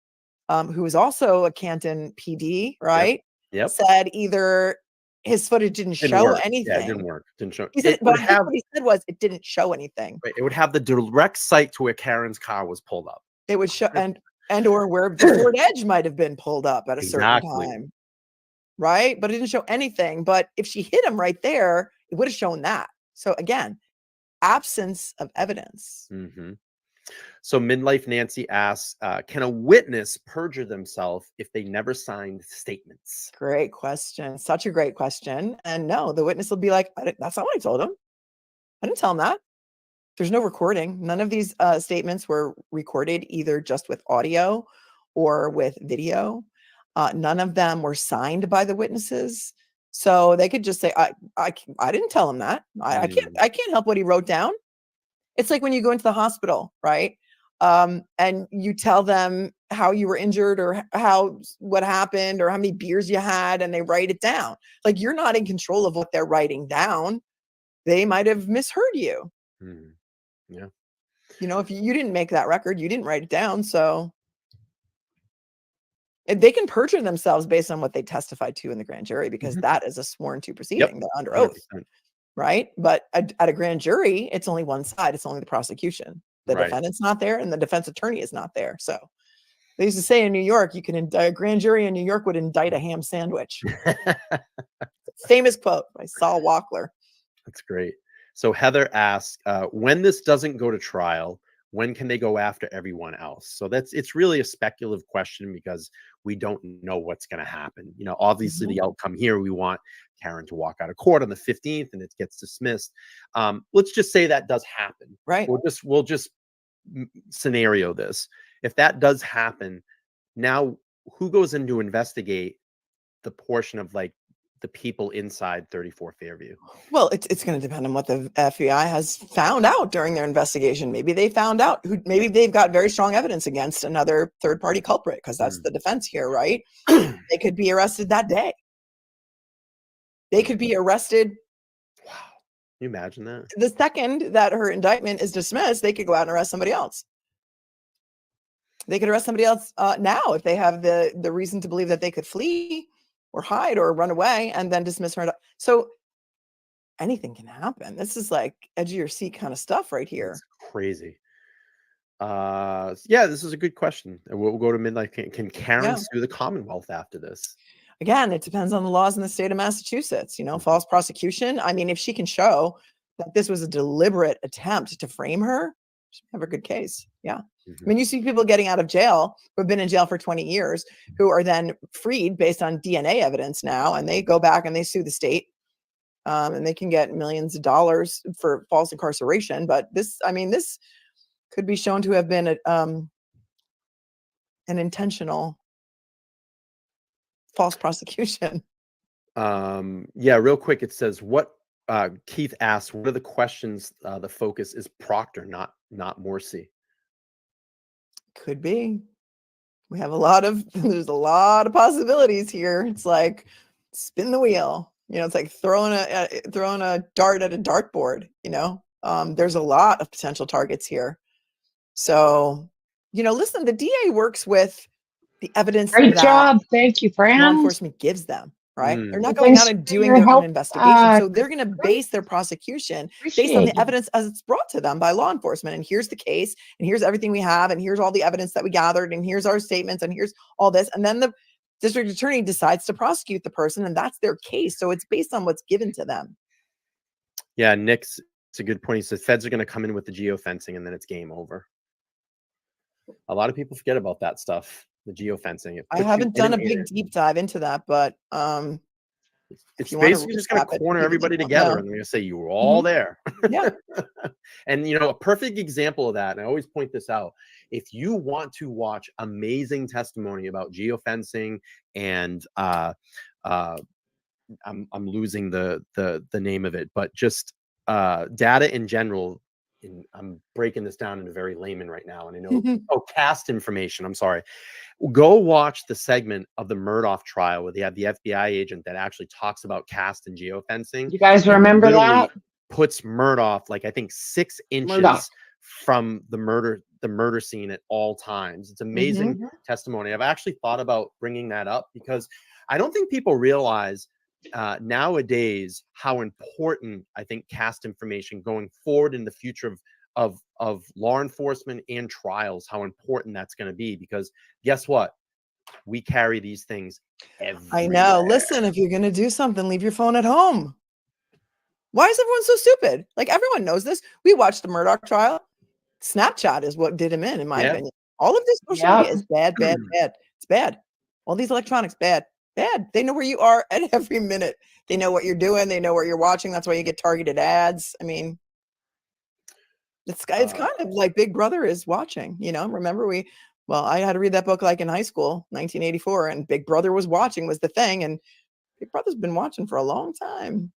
who is also a Canton PD, right? Yep. Said either his footage didn't show anything. Yeah, it didn't work. Didn't show. He said, but I think what he said was it didn't show anything. Right, it would have the direct site to where Karen's car was pulled up. It would show, and or where the Ford Edge might have been pulled up at a certain time. Right? But it didn't show anything. But if she hit him right there, it would have shown that. So again, absence of evidence. So Midlife Nancy asks, can a witness perjure themselves if they never signed statements? Great question. Such a great question. And no, the witness will be like, that's not what I told him. I didn't tell him that. There's no recording. None of these statements were recorded either just with audio or with video. None of them were signed by the witnesses. So they could just say, I didn't tell him that. I can't help what he wrote down. It's like when you go into the hospital, right? And you tell them how you were injured or what happened or how many beers you had, and they write it down. Like, you're not in control of what they're writing down. They might have misheard you. Yeah. You know, if you didn't make that record, you didn't write it down. So they can perjure themselves based on what they testified to in the grand jury, because that is a sworn to proceeding. They're under oath. 100%. Right. But at a grand jury, it's only one side. It's only the prosecution. The defendant's not there and the defense attorney is not there. So they used to say in New York, you can indict, a grand jury in New York would indict a ham sandwich. Famous quote by Saul Walkler. That's great. So Heather asks, when this doesn't go to trial, when can they go after everyone else? So it's really a speculative question because we don't know what's going to happen. You know, obviously the outcome here, we want Karen to walk out of court on the 15th and it gets dismissed. Let's just say that does happen. Right. We'll just scenario this. If that does happen, now who goes in to investigate the portion of like the people inside 34 Fairview? Well, it's going to depend on what the FBI has found out during their investigation. Maybe they found out maybe they've got very strong evidence against another third-party culprit, because that's the defense here, right? They could be arrested that day. They could be arrested you imagine that? The second that her indictment is dismissed, they could go out and arrest somebody else. They could arrest somebody else now if they have the reason to believe that they could flee or hide or run away, and then dismiss her. So anything can happen. This is like edge of your seat kind of stuff right here. It's crazy. Yeah, this is a good question. And we'll go to midnight. Can Karen sue the Commonwealth after this? Again, it depends on the laws in the state of Massachusetts. You know, false prosecution. I mean, if she can show that this was a deliberate attempt to frame her, she have a good case. Yeah. I mean, you see people getting out of jail who have been in jail for 20 years who are then freed based on DNA evidence now, and they go back and they sue the state, and they can get millions of dollars for false incarceration. But this, I mean, this could be shown to have been an intentional false prosecution. Yeah, real quick, it says what Keith asks, what are the questions? The focus is Proctor, not Morsi. Could be. We have there's a lot of possibilities here. It's like spin the wheel. You know, it's like throwing a dart at a dartboard, you know. There's a lot of potential targets here. So, you know, listen, the DA works with the evidence. Great that job. Thank you, Fran. law enforcement gives them, right? They're not Well, going thanks out and for doing your their help, own investigation. So they're going to base their prosecution based on appreciate the you. evidence as it's brought to them by law enforcement. And here's the case, and here's everything we have, and here's all the evidence that we gathered, and here's our statements, and here's all this. And then the district attorney decides to prosecute the person, and that's their case. So it's based on what's given to them. Yeah, it's a good point. He says feds are going to come in with the geofencing, and then it's game over. A lot of people forget about that stuff, the geofencing. I haven't done a big deep dive into that, but it's basically just going to corner everybody together, and they're going to say you were all there. Yeah. And you know, a perfect example of that, and I always point this out, if you want to watch amazing testimony about geofencing and I'm losing the name of it, but just data in general. And I'm breaking this down into very layman right now, and I know cast information. I'm sorry. Go watch the segment of the Murdoch trial where they have the FBI agent that actually talks about cast and geofencing. You guys remember that? Puts Murdoch, like I think 6 inches from the murder scene at all times. It's amazing testimony. I've actually thought about bringing that up because I don't think people realize nowadays how important I think cast information going forward in the future of law enforcement and trials, how important that's going to be, because guess what, we carry these things everywhere. I know. Listen, if you're going to do something, leave your phone at home. Why is everyone so stupid? Like, everyone knows this. We watched the Murdoch trial. Snapchat is what did him in my opinion. All of this social media is bad. It's bad. All these electronics, bad. They know where you are at every minute. They know what you're doing. They know what you're watching. That's why you get targeted ads. I mean, it's kind of like Big Brother is watching, you know. Remember I had to read that book like in high school, 1984, and Big Brother was watching was the thing, and Big Brother's been watching for a long time.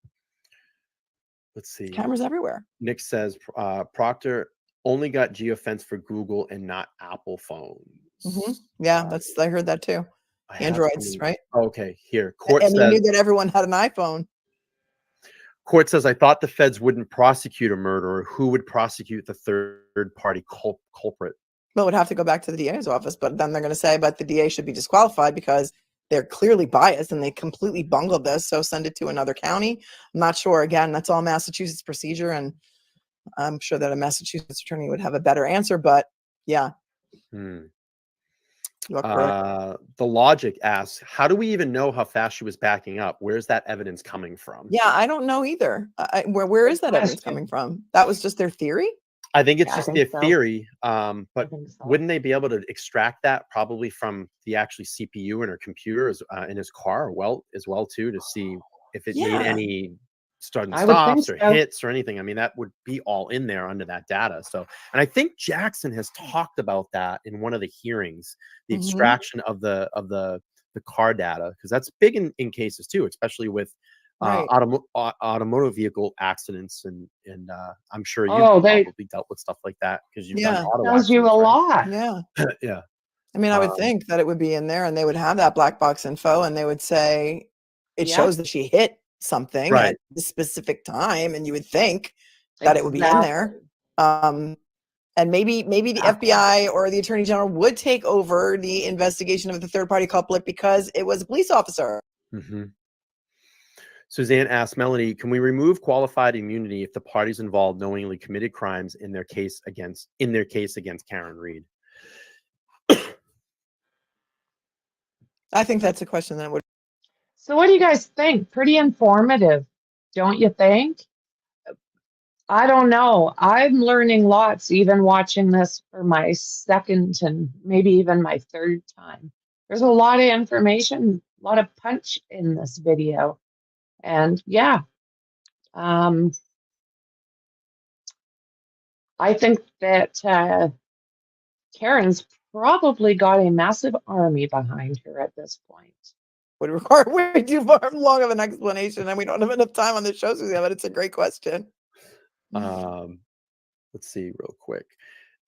Let's see. There's cameras everywhere. Nick says Proctor only got geofence for Google and not Apple phones. Yeah, I heard that too. Androids, right? Okay, here. Court and says, you knew that everyone had an iPhone. Court says, I thought the feds wouldn't prosecute a murderer. Who would prosecute the third-party culprit? Well, it would have to go back to the DA's office, but then they're going to say, but the DA should be disqualified because they're clearly biased and they completely bungled this, so send it to another county. I'm not sure. Again, that's all Massachusetts procedure, and I'm sure that a Massachusetts attorney would have a better answer, but yeah. The Logic asks, how do we even know how fast she was backing up? Where's that evidence coming from? Yeah, I don't know either. Where is that evidence coming from? That was just their theory? I think it's just their theory. But wouldn't they be able to extract that probably from the actually CPU in her computer in his car as well too, to see if it made any start and stops or hits or anything? I mean, that would be all in there under that data. So, and I think Jackson has talked about that in one of the hearings, the extraction of the car data, because that's big in cases too, especially with automotive vehicle accidents, and I'm sure you've probably dealt with stuff like that because you've done auto tells you a lot. Yeah. I mean, I would think that it would be in there, and they would have that black box info, and they would say it shows that she hit something Right. at this specific time, and you would think that it would be in there. And maybe the FBI or the Attorney General would take over the investigation of the third party culprit because it was a police officer. Mm-hmm. Suzanne asked Melanie, can we remove qualified immunity if the parties involved knowingly committed crimes in their case against Karen Reed? I think that's a question that would. So what do you guys think? Pretty informative, don't you think? I don't know. I'm learning lots, even watching this for my second and maybe even my third time. There's a lot of information, a lot of punch in this video. And yeah, I think that Karen's probably got a massive army behind her at this point. Would require way too far long of an explanation, and we don't have enough time on the show, Suzanne, but it's a great question. Let's see real quick.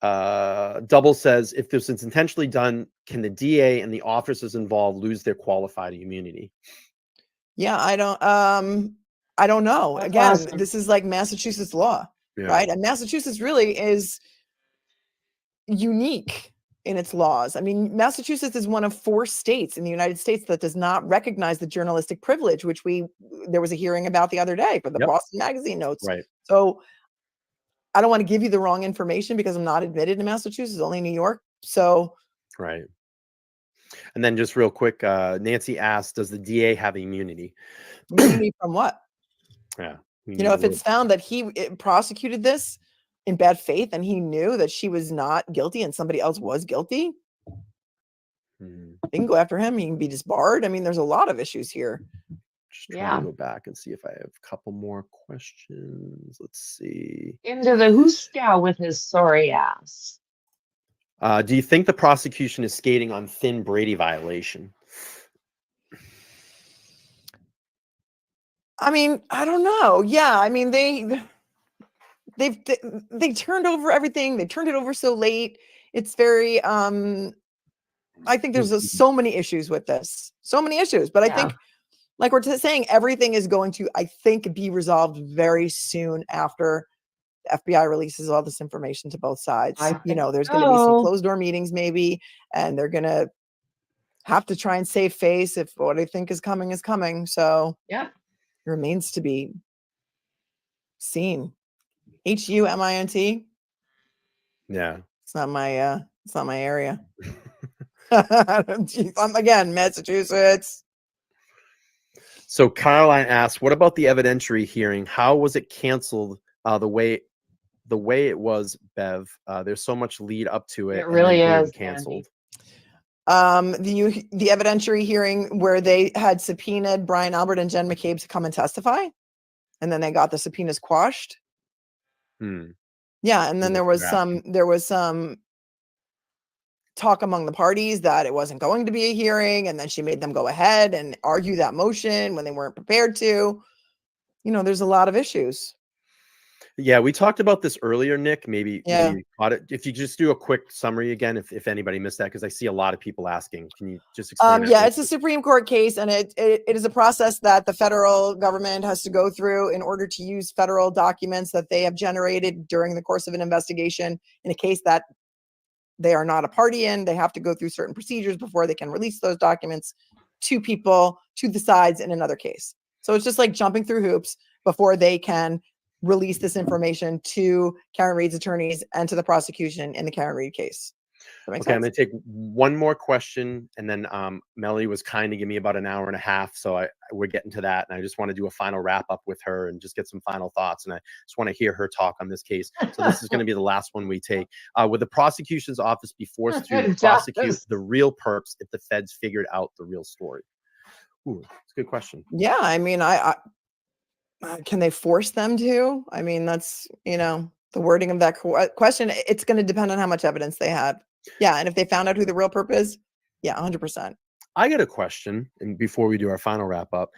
Double says, if this is intentionally done, can the DA and the officers involved lose their qualified immunity? Yeah, I don't know. That's Again, awesome. this is like Massachusetts law, right? And Massachusetts really is unique in its laws. I mean, Massachusetts is one of 4 states in the United States that does not recognize the journalistic privilege, which there was a hearing about the other day for the Boston Magazine notes. Right. So I don't want to give you the wrong information because I'm not admitted to Massachusetts, only New York. So right. And then just real quick, Nancy asked, does the DA have immunity? Immunity from what? Yeah. You know, if it's found that he prosecuted this in bad faith and he knew that she was not guilty and somebody else was guilty, they can go after him. He can be disbarred. I mean, there's a lot of issues here. Just trying to go back and see if I have a couple more questions. Let's see. Into the hooska with his sorry ass. Do you think the prosecution is skating on thin Brady violation? I mean, I don't know. Yeah, I mean, they turned over everything. They turned it over so late. It's very I think there's so many issues with this. So many issues, but I think like we're saying, everything is going to, I think, be resolved very soon after the FBI releases all this information to both sides. You know, there's going to be some closed door meetings maybe, and they're going to have to try and save face if what I think is coming is coming. So yeah, it remains to be seen. HUMINT. Yeah. It's not my area. I'm again, Massachusetts. So Caroline asked, what about the evidentiary hearing? How was it canceled the way it was, Bev? There's so much lead up to it. It really is canceled. The evidentiary hearing where they had subpoenaed Brian Albert and Jen McCabe to come and testify, and then they got the subpoenas quashed. Yeah, and then there was some talk among the parties that it wasn't going to be a hearing, and then she made them go ahead and argue that motion when they weren't prepared to. You know, there's a lot of issues. Yeah, we talked about this earlier, Nick. Maybe you caught it. If you just do a quick summary again, if anybody missed that, because I see a lot of people asking. Can you just explain? Yeah, it's a Supreme Court case, and it is a process that the federal government has to go through in order to use federal documents that they have generated during the course of an investigation in a case that they are not a party in. They have to go through certain procedures before they can release those documents to people, to the sides in another case. So it's just like jumping through hoops before they can release this information to Karen Reed's attorneys and to the prosecution in the Karen Reed case. Okay, I'm going to take one more question, and then Melanie was kind to give me about an hour and a half, so we're getting to that, and I just want to do a final wrap up with her and just get some final thoughts, and I just want to hear her talk on this case. So this is going to be the last one we take. Would the prosecution's office be forced to prosecute the real perps if the feds figured out the real story? Ooh, that's a good question. Yeah, I mean, I can they force them to? I mean, that's, you know, the wording of that question. It's going to depend on how much evidence they had. Yeah, and if they found out who the real perp is, yeah, 100%. I got a question, and before we do our final wrap up,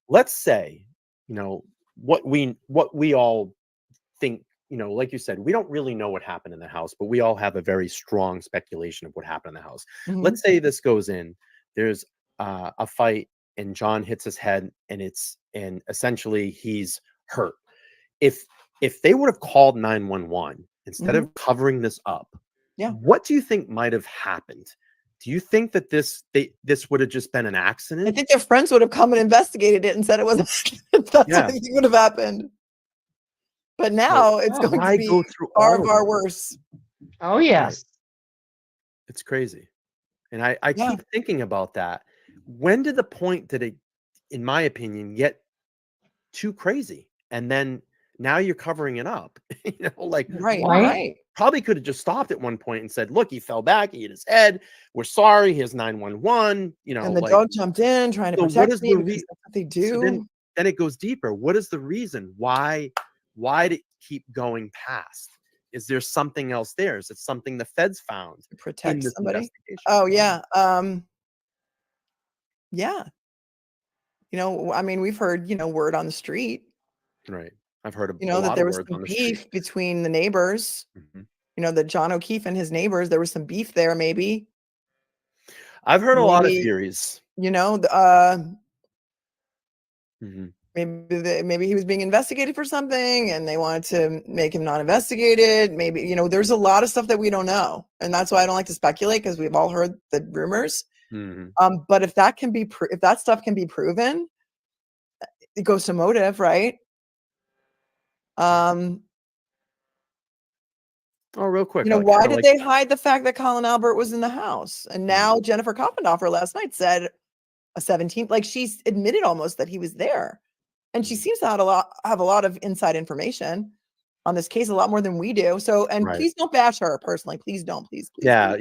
let's say, you know, what we all think, you know, like you said, we don't really know what happened in the house, but we all have a very strong speculation of what happened in the house. Let's say this goes in, there's a fight, and John hits his head, and essentially he's hurt. If they would have called 911 instead of covering this up, what do you think might have happened? Do you think that this would have just been an accident? I think their friends would have come and investigated it and said it was that's anything would have happened. But now it's going to be go through far, all of far it? worse. Oh, yes. It's crazy. And I keep thinking about that. When did the point did it, in my opinion, get too crazy? And then now you're covering it up. You know, like Right. Probably could have just stopped at one point and said, look, he fell back, he hit his head. We're sorry. Here's 911. You know, And the dog jumped in trying to protect me because that's what they do. So then it goes deeper. What is the reason? Why did it keep going past? Is there something else there? Is it something the feds found to protect somebody? Investigation? Oh yeah. Yeah. You know, I mean, we've heard, word on the street. Right. I've heard You know, that there was some beef between the neighbors. You know, that John O'Keefe and his neighbors, there was some beef there, maybe. I've heard a lot of theories. You know, maybe he was being investigated for something and they wanted to make him not investigated. Maybe, you know, there's a lot of stuff that we don't know. And that's why I don't like to speculate, because we've all heard the rumors. But if that can be, if that stuff can be proven, it goes to motive, right? Oh, real quick. You know, why did they hide the fact that Colin Albert was in the house? And now Jennifer Koppendorfer last night said a 17th, like she's admitted almost that he was there. And she seems to have a lot of inside information on this case, a lot more than we do. So, and please don't bash her personally. Please don't, please. Yeah,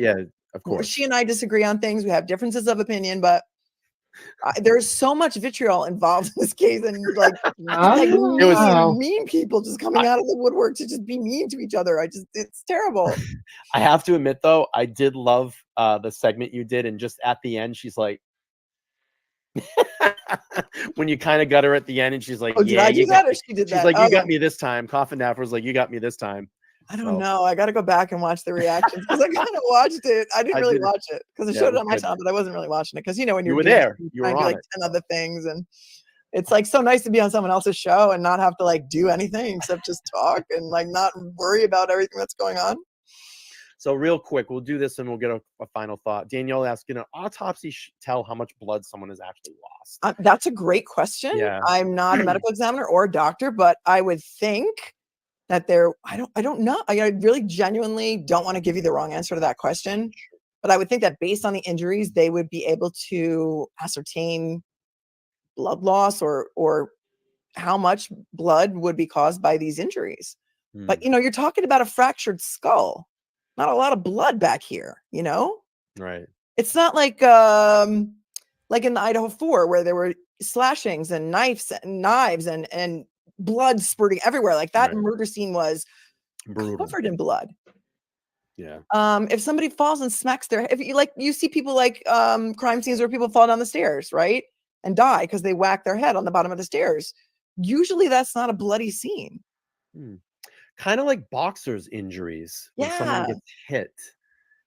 of course. She and I disagree on things. We have differences of opinion, but there's so much vitriol involved in this case, and like mean people just coming out of the woodwork to just be mean to each other. It's terrible. I have to admit though, I did love the segment you did, and just at the end, she's like, when you kind of got her at the end, and she's like, did I do that, or she did that? She's like, you got me this time. Koppendorfer was like, you got me this time. I don't know. I got to go back and watch the reactions, because I kind of watched it. I didn't really watch it because I showed it on my channel, but I wasn't really watching it because, you know, when you were there, you were on like 10 other things, and it's like so nice to be on someone else's show and not have to like do anything except just talk and like not worry about everything that's going on. So real quick, we'll do this and we'll get a final thought. Danielle asked, you know, autopsy tell how much blood someone has actually lost? That's a great question. Yeah. I'm not a medical examiner or a doctor, but I would think that I don't know. I really genuinely don't want to give you the wrong answer to that question, but I would think that based on the injuries, they would be able to ascertain blood loss or how much blood would be caused by these injuries. But, you know, you're talking about a fractured skull, not a lot of blood back here, you know? Right. It's not like in the Idaho 4 where there were slashings and knives and blood spurting everywhere. Like that murder scene was covered in blood. Yeah. If somebody falls and smacks their head, you see people like crime scenes where people fall down the stairs, right? And die because they whack their head on the bottom of the stairs. Usually that's not a bloody scene. Kind of like boxers' injuries when someone gets hit.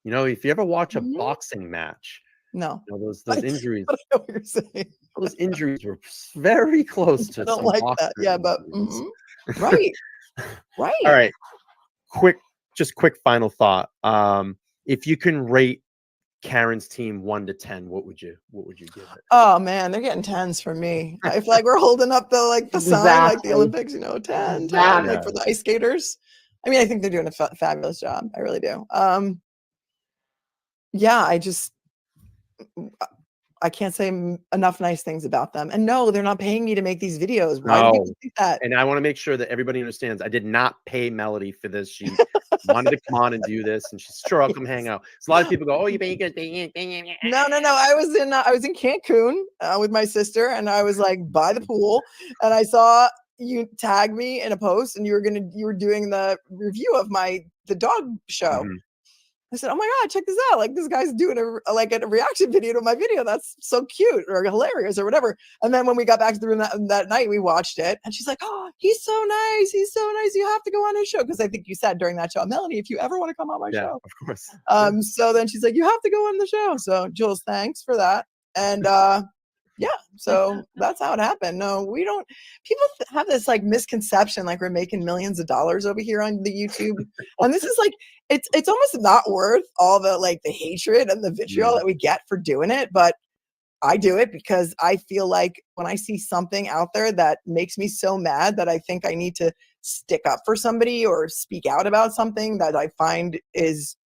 You know, if you ever watch a boxing match, no, you know, those injuries. I know what you're saying. Those injuries were very close to. I don't like that. Yeah, but right. All right. Quick final thought. If you can rate Karen's team 1 to 10, what would you give it? Oh man, they're getting 10s from me. I feel like we're holding up the sign like the Olympics, you know, 10, like for the ice skaters. I mean, I think they're doing a fabulous job. I really do. Yeah, I can't say enough nice things about them. And no, they're not paying me to make these videos. Why do people think that? And I want to make sure that everybody understands. I did not pay Melody for this. She wanted to come on and do this, and she's sure I'll come hang out. So a lot of people go, "Oh, you pay good." No. I was in Cancun with my sister, and I was like by the pool, and I saw you tag me in a post, and you were doing the review of the dog show. I said, "Oh my God, check this out. Like this guy's doing a reaction video to my video. That's so cute or hilarious or whatever." And then when we got back to the room that night, we watched it and she's like, "Oh, he's so nice. He's so nice. You have to go on his show." Because I think you said during that show, "Melanie, if you ever want to come on my show." Of course. So then she's like, "You have to go on the show." So Jules, thanks for that. And Yeah, so that's how it happened. No, we don't. People have this like misconception, like we're making millions of dollars over here on the YouTube, and this is like it's almost not worth all the like the hatred and the vitriol that we get for doing it. But I do it because I feel like when I see something out there that makes me so mad that I think I need to stick up for somebody or speak out about something that I find is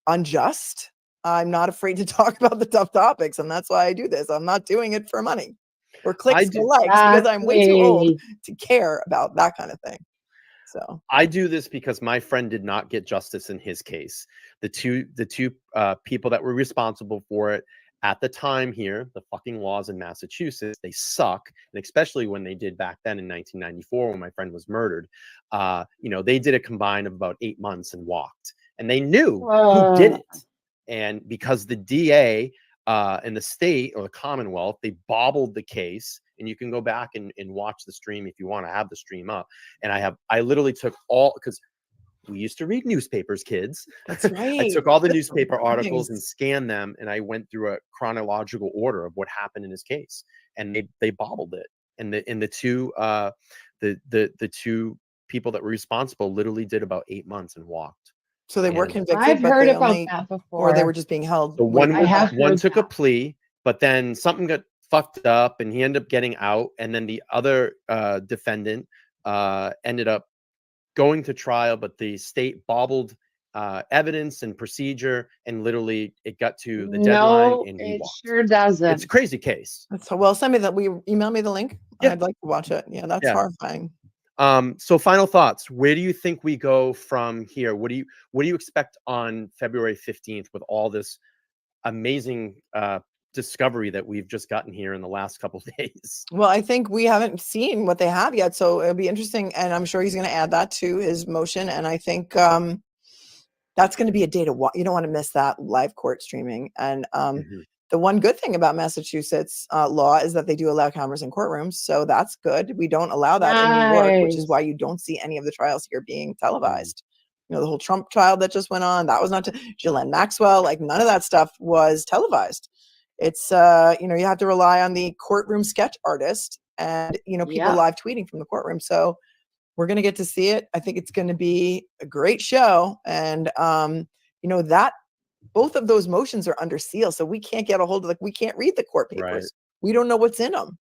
unjust, I'm not afraid to talk about the tough topics, and that's why I do this. I'm not doing it for money or clicks or likes because I'm way too old to care about that kind of thing. So I do this because my friend did not get justice in his case. The two people that were responsible for it at the time here, the fucking laws in Massachusetts, they suck. And especially when they did back then in 1994, when my friend was murdered, you know, they did a combined of about 8 months and walked. And they knew who did it. And because the DA in the state or the Commonwealth, they bobbled the case. And you can go back and watch the stream if you want to have the stream up. And I literally took all, because we used to read newspapers, kids. That's right. I took all the newspaper articles and scanned them, and I went through a chronological order of what happened in his case, and they bobbled it. And the two people that were responsible literally did about 8 months and walked. So they were convicted. I've heard about that before. Or they were just being held. So one took a plea, but then something got fucked up, and he ended up getting out. And then the other defendant ended up going to trial, but the state bobbled evidence and procedure, and literally it got to the deadline. And it sure doesn't. It's a crazy case. That's so well. Send me that. Email me the link. Yeah. I'd like to watch it. Yeah, that's horrifying. So final thoughts. Where do you think we go from here? What do you expect on February 15th with all this amazing discovery that we've just gotten here in the last couple of days? Well, I think we haven't seen what they have yet, so it'll be interesting, and I'm sure he's going to add that to his motion. And I think that's going to be a day to watch. You don't want to miss that live court streaming. And the one good thing about Massachusetts law is that they do allow cameras in courtrooms, so that's good. We don't allow that in New York, which is why you don't see any of the trials here being televised. You know, the whole Trump trial that just went on, that was not Ghislaine Maxwell, like none of that stuff was televised. It's you know, you have to rely on the courtroom sketch artist and, you know, people live tweeting from the courtroom. So we're going to get to see it. I think it's going to be a great show. And you know, that both of those motions are under seal, so we can't get a hold of we can't read the court papers. Right. We don't know what's in them.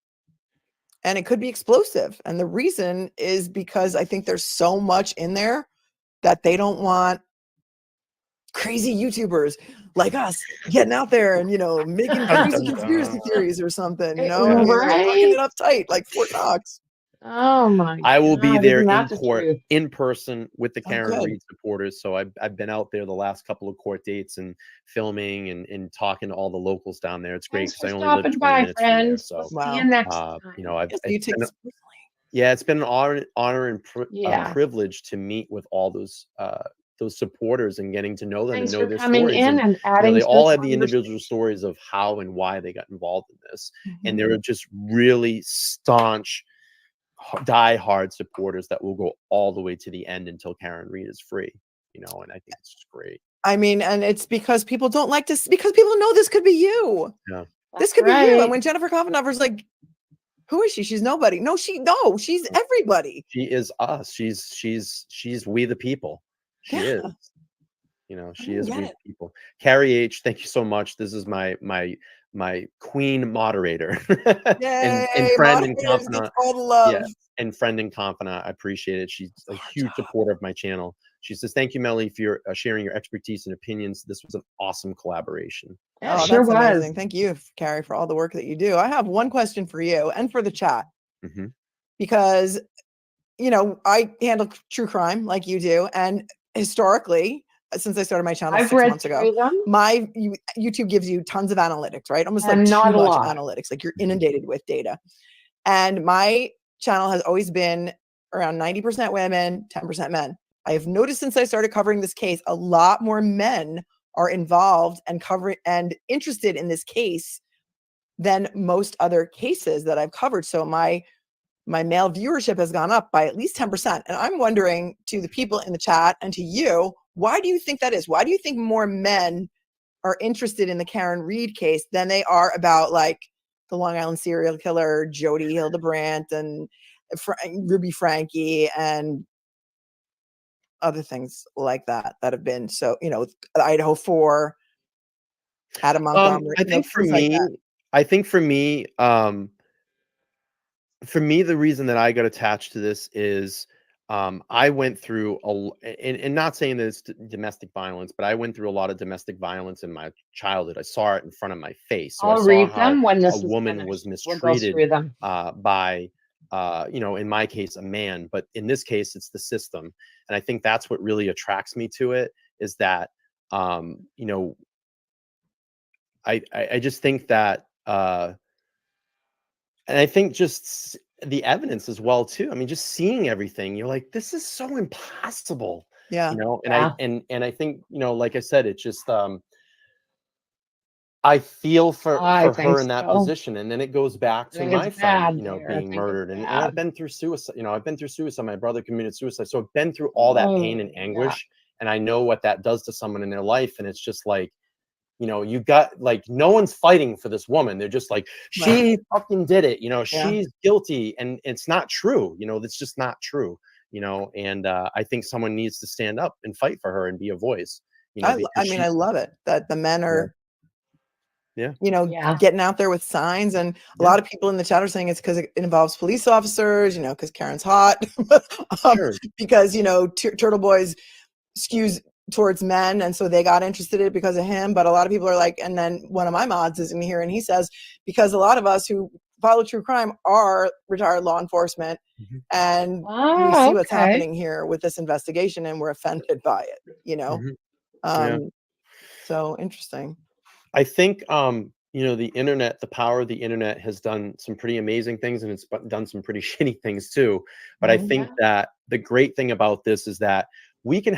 And it could be explosive. And the reason is because I think there's so much in there that they don't want crazy YouTubers like us getting out there and, you know, making crazy conspiracy theories or something, you know, fucking it up tight like Fort Knox. Oh my! I will be there in the court truth. in person with the Karen good. Reed supporters. So I've been out there the last couple of court dates and filming and talking to all the locals down there. It's great because I only live 20 minutes from there. So see you next time. you know, Yes, it's been an honor and privilege to meet with all those supporters and getting to know them. Thanks and know for their coming stories. in and adding. They to all this have the individual stories of how and why they got involved in this, and they're just really staunch, die-hard supporters that will go all the way to the end until Karen Reed is free. You know, and I think it's just great. I mean, and it's because people don't like this, because people know this could be you. Yeah, this could be you. And when Jennifer Coffenhofer's like, who is she? She's nobody. No, she's everybody. She is us. She's we the people. She is. You know, she is we the people. Carrie H, thank you so much. This is my queen moderator. and friend and confidant. Yeah, and friend and confidant. I appreciate it. She's a huge supporter of my channel. She says, thank you, Melanie, for sharing your expertise and opinions. This was an awesome collaboration. Yeah, sure was. Amazing. Thank you, Carrie, for all the work that you do. I have one question for you and for the chat. Because, you know, I handle true crime like you do. And historically, since I started my channel 6 months ago, my YouTube gives you tons of analytics, right? Almost like too much analytics, like you're inundated with data. And my channel has always been around 90% women, 10% men. I have noticed since I started covering this case, a lot more men are involved and interested in this case than most other cases that I've covered. So my male viewership has gone up by at least 10%. And I'm wondering, to the people in the chat and to you, why do you think that is? Why do you think more men are interested in the Karen Reed case than they are about like the Long Island serial killer, Jody Hildebrandt, and Ruby Frankie, and other things like that have been, so, Idaho 4, Adam Montgomery, I think for things like me, that. I think for me, the reason that I got attached to this is I went through and not saying that it's domestic violence, but I went through a lot of domestic violence in my childhood. I saw it in front of my face. So I I'll saw read how them when a this is woman finished. was We'll go mistreated through them. by, in my case, a man, but in this case, it's the system. And I think that's what really attracts me to it, is that, I just think that, and I think just the evidence as well too. I mean, just seeing everything, you're like, this is so impossible, Yeah. And I think, like I said, it's just I feel for I think her in that so. position, and then it goes back I to think my it's friend, bad there. I being think it's murdered, and I've bad. been through suicide. I've been through suicide. My brother committed suicide, so I've been through all that pain and Oh, yeah. anguish, and I know what that does to someone in their life. And it's just like, you got, like, no one's fighting for this woman. They're just like, she fucking did it. She's guilty, and it's not true. That's just not true. And I think someone needs to stand up and fight for her and be a voice. I Because mean, I love it that the men are, yeah. getting out there with signs, and a lot of people in the chat are saying it's because it involves police officers, because Karen's hot, Sure. because Turtle Boys skews towards men, and so they got interested in it because of him. But a lot of people are like, and then one of my mods is in here, and he says, because a lot of us who follow true crime are retired law enforcement, and we see what's happening here with this investigation, and we're offended by it. So interesting. I think the internet, the power of the internet has done some pretty amazing things, and it's done some pretty shitty things too. But I think that the great thing about this is that we can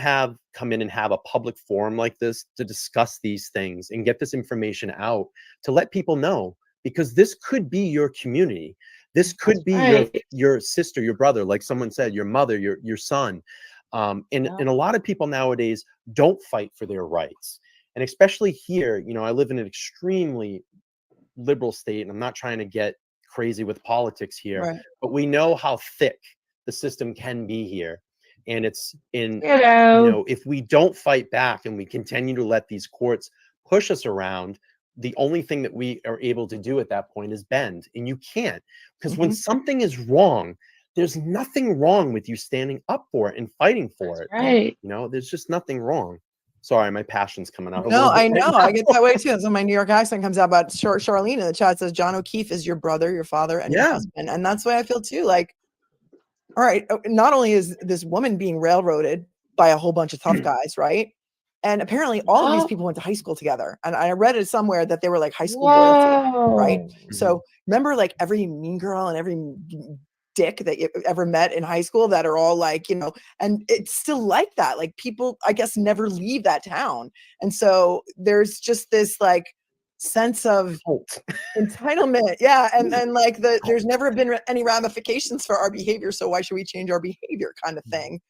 come in and have a public forum like this to discuss these things and get this information out to let people know, because this could be your community. This could be your sister, your brother, like someone said, your mother, your son. And a lot of people nowadays don't fight for their rights. And especially here, I live in an extremely liberal state, and I'm not trying to get crazy with politics here, but we know how thick the system can be here. And it's if we don't fight back and we continue to let these courts push us around, the only thing that we are able to do at that point is bend. And you can't, because when something is wrong, there's nothing wrong with you standing up for it and fighting for it. Right. There's just nothing wrong. Sorry, my passion's coming out. No, I know. I get that way too. So my New York accent comes out. But Charlene in the chat says John O'Keefe is your brother, your father, and your husband. And that's the way I feel too. Like, all right, not only is this woman being railroaded by a whole bunch of tough guys, right? And apparently all of these people went to high school together. And I read it somewhere that they were like high school royalty, right? So remember, like, every mean girl and every dick that you ever met in high school that are all like, and it's still like that. Like, people, I guess, never leave that town. And so there's just this like sense of entitlement. Yeah. And like there's never been any ramifications for our behavior. So why should we change our behavior, kind of thing?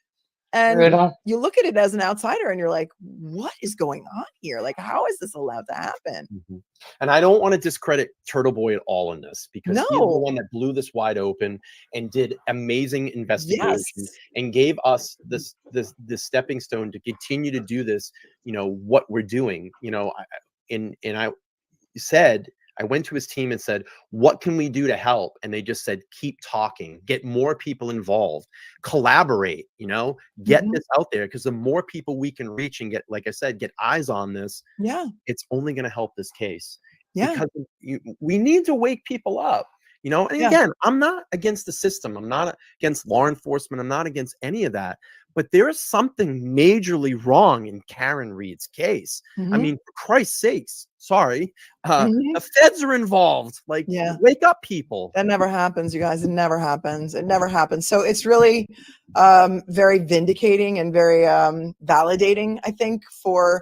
And you look at it as an outsider and you're like, what is going on here? Like, how is this allowed to happen? And I don't want to discredit Turtle Boy at all in this, because he's the one that blew this wide open and did amazing investigation and gave us this stepping stone to continue to do this, what we're doing, I went to his team and said, what can we do to help? And they just said, keep talking, get more people involved, collaborate, get this out there. Because the more people we can reach and get, like I said, get eyes on this, it's only going to help this case. Because we need to wake people up, and again, I'm not against the system. I'm not against law enforcement. I'm not against any of that. But there is something majorly wrong in Karen Reed's case. I mean, for Christ's sakes, sorry, the feds are involved. Like, wake up, people. That never happens, you guys. It never happens. It never happens. So it's really very vindicating and very validating, I think, for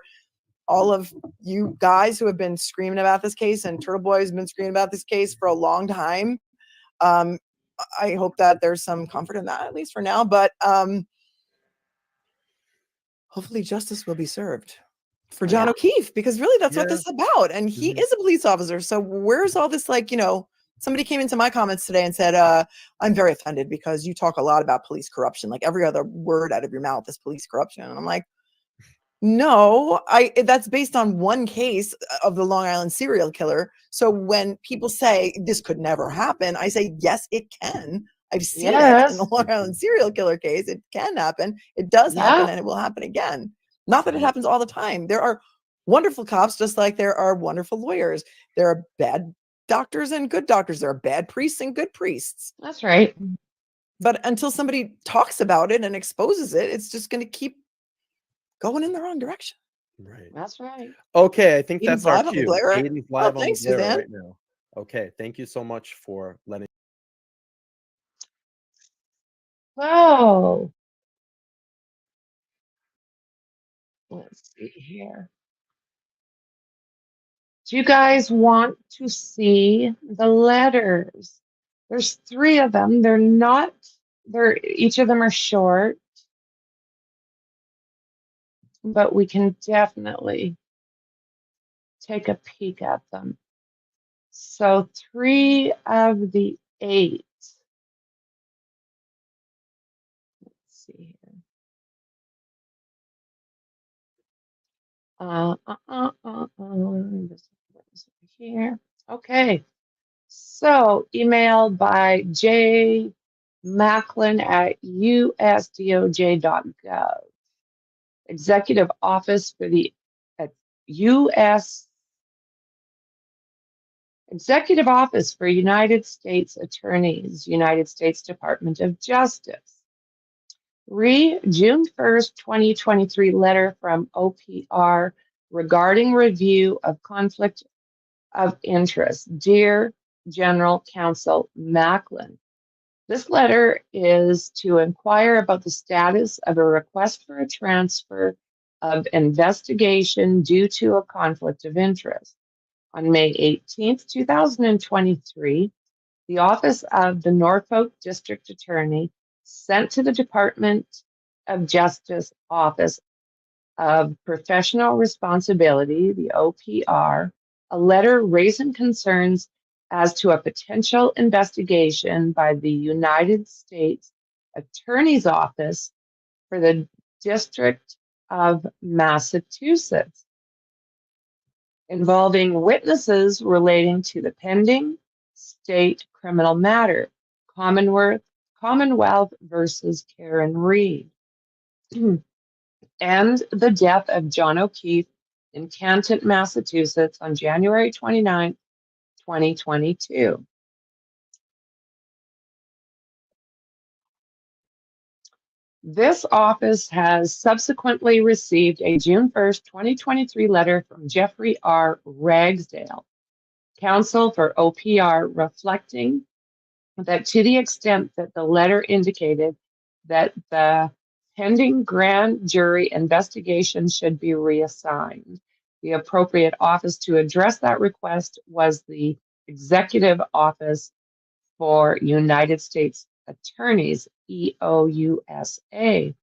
all of you guys who have been screaming about this case, and Turtle Boy has been screaming about this case for a long time. I hope that there's some comfort in that, at least for now. But hopefully justice will be served. for John Yeah. O'Keefe, because really that's what Yeah. this is about. And he Mhm. is a police officer. So where's all this, like, somebody came into my comments today and said, I'm very offended because you talk a lot about police corruption. Like every other word out of your mouth is police corruption. And I'm like, no, that's based on one case of the Long Island serial killer. So when people say this could never happen, I say, yes, it can. I've seen it in the Yes. Long Island serial killer case. It can happen. It does happen, Yeah. and it will happen again. Not that it happens all the time. There are wonderful cops, just like there are wonderful lawyers. There are bad doctors and good doctors. There are bad priests and good priests. That's right. But until somebody talks about it and exposes it, it's just going to keep going in the wrong direction. Right. That's right. Okay, I think Aiden's that's our live on the cue. glare. Aiden's Oh, live on the thanks, glare Suzanne. right now. Okay, thank you so much for letting. Oh, let's see here. Do you guys want to see the letters? There's 3 of them. Each of them are short, but we can definitely take a peek at them. So 3 of the 8. Let's see here. This is here. Okay. So emailed by J. Macklin at usdoj.gov. Executive Office for the U.S. Executive Office for United States Attorneys, United States Department of Justice. June 1st, 2023 letter from OPR regarding review of conflict of interest. Dear General Counsel Macklin, this letter is to inquire about the status of a request for a transfer of investigation due to a conflict of interest. On May 18th, 2023, the Office of the Norfolk District Attorney sent to the Department of Justice Office of Professional Responsibility, the OPR, a letter raising concerns as to a potential investigation by the United States Attorney's Office for the District of Massachusetts, involving witnesses relating to the pending state criminal matter, Commonwealth versus Karen Reed, and the death of John O'Keefe in Canton, Massachusetts on January 29, 2022. This office has subsequently received a June 1st, 2023 letter from Jeffrey R. Ragsdale, counsel for OPR, reflecting that to the extent that the letter indicated that the pending grand jury investigation should be reassigned, the appropriate office to address that request was the Executive Office for United States Attorneys, EOUSA.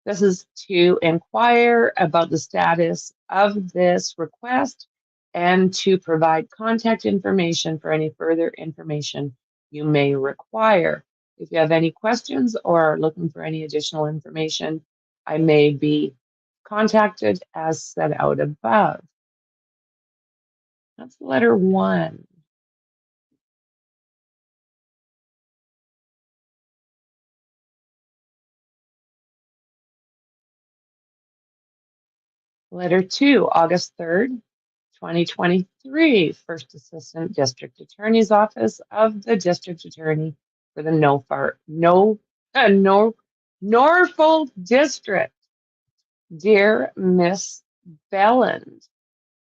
This is to inquire about the status of this request and to provide contact information for any further information you may require. If you have any questions or are looking for any additional information, I may be contacted as set out above. That's letter 1. Letter 2, August 3rd, 2023, First Assistant District Attorney's Office of the District Attorney for the Norfolk District. Dear Miss Belland,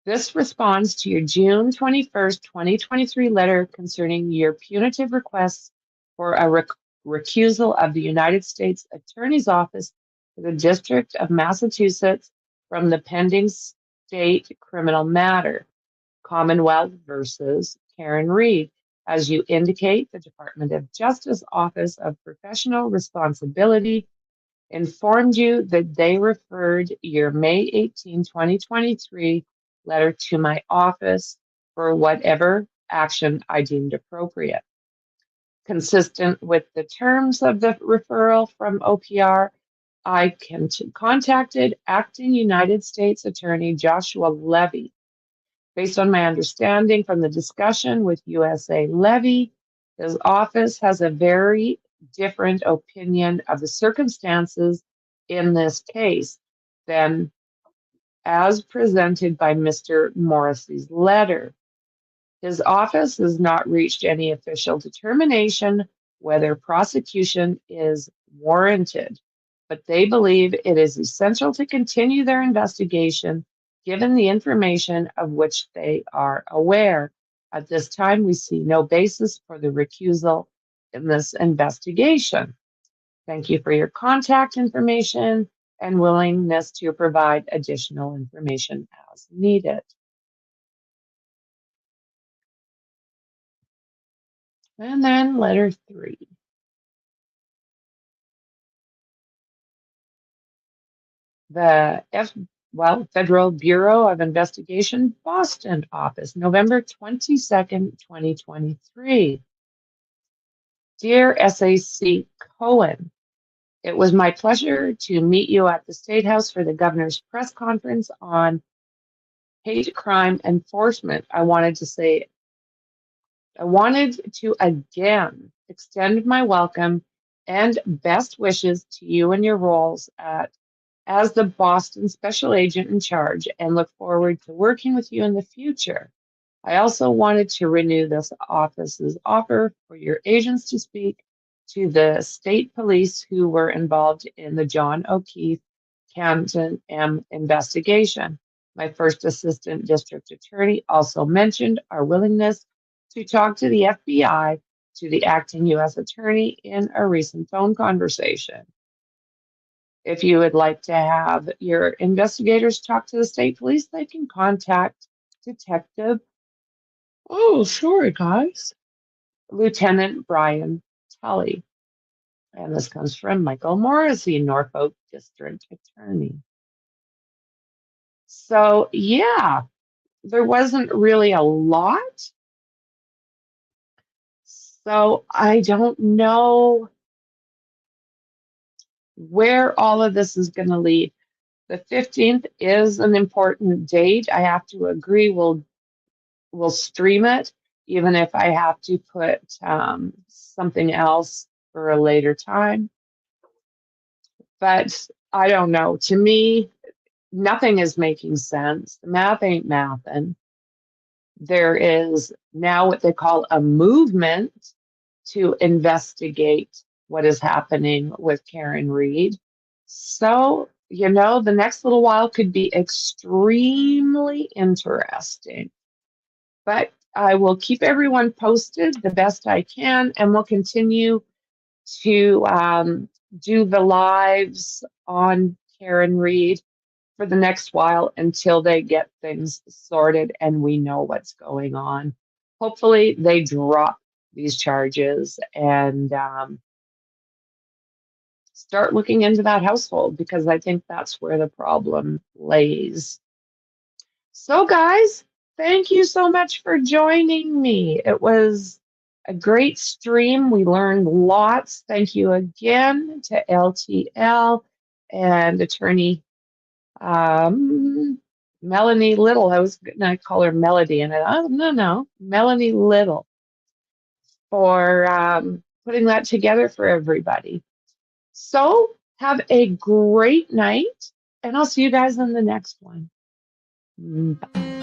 this responds to your June 21st, 2023 letter concerning your punitive requests for a recusal of the United States Attorney's Office for the District of Massachusetts from the pending state criminal matter, Commonwealth versus Karen Reed. As you indicate, the Department of Justice Office of Professional Responsibility informed you that they referred your May 18, 2023 letter to my office for whatever action I deemed appropriate. Consistent with the terms of the referral from OPR, I contacted Acting United States Attorney Joshua Levy. Based on my understanding from the discussion with USA Levy, his office has a very different opinion of the circumstances in this case than as presented by Mr. Morrissey's letter. His office has not reached any official determination whether prosecution is warranted, but they believe it is essential to continue their investigation given the information of which they are aware. At this time, we see no basis for the recusal in this investigation. Thank you for your contact information and willingness to provide additional information as needed. And then letter 3. The Federal Bureau of Investigation, Boston office, November 22nd, 2023. Dear SAC Cohen, it was my pleasure to meet you at the State House for the governor's press conference on hate crime enforcement. I wanted to again extend my welcome and best wishes to you and your roles as the Boston Special Agent in charge, and look forward to working with you in the future. I also wanted to renew this office's offer for your agents to speak to the state police who were involved in the John O'Keefe Canton M investigation. My first assistant district attorney also mentioned our willingness to talk to the FBI to the acting U.S. attorney in a recent phone conversation. If you would like to have your investigators talk to the state police, they can contact Detective, Lieutenant Brian Tully. And this comes from Michael Morrissey, Norfolk District Attorney. So, yeah, there wasn't really a lot. So I don't know where all of this is going to lead. The 15th is an important date. I have to agree. We'll stream it, even if I have to put something else for a later time. But I don't know. To me, nothing is making sense. The math ain't mathin'. There is now what they call a movement to investigate what is happening with Karen Reed. So, the next little while could be extremely interesting. But I will keep everyone posted the best I can, and we'll continue to do the lives on Karen Reed for the next while until they get things sorted and we know what's going on. Hopefully they drop these charges and start looking into that household, because I think that's where the problem lays. So guys, thank you so much for joining me. It was a great stream. We learned lots. Thank you again to LTL and attorney Melanie Little. I was going to call her Melody, and no, Melanie Little, for putting that together for everybody. So have a great night, and I'll see you guys in the next one. Bye.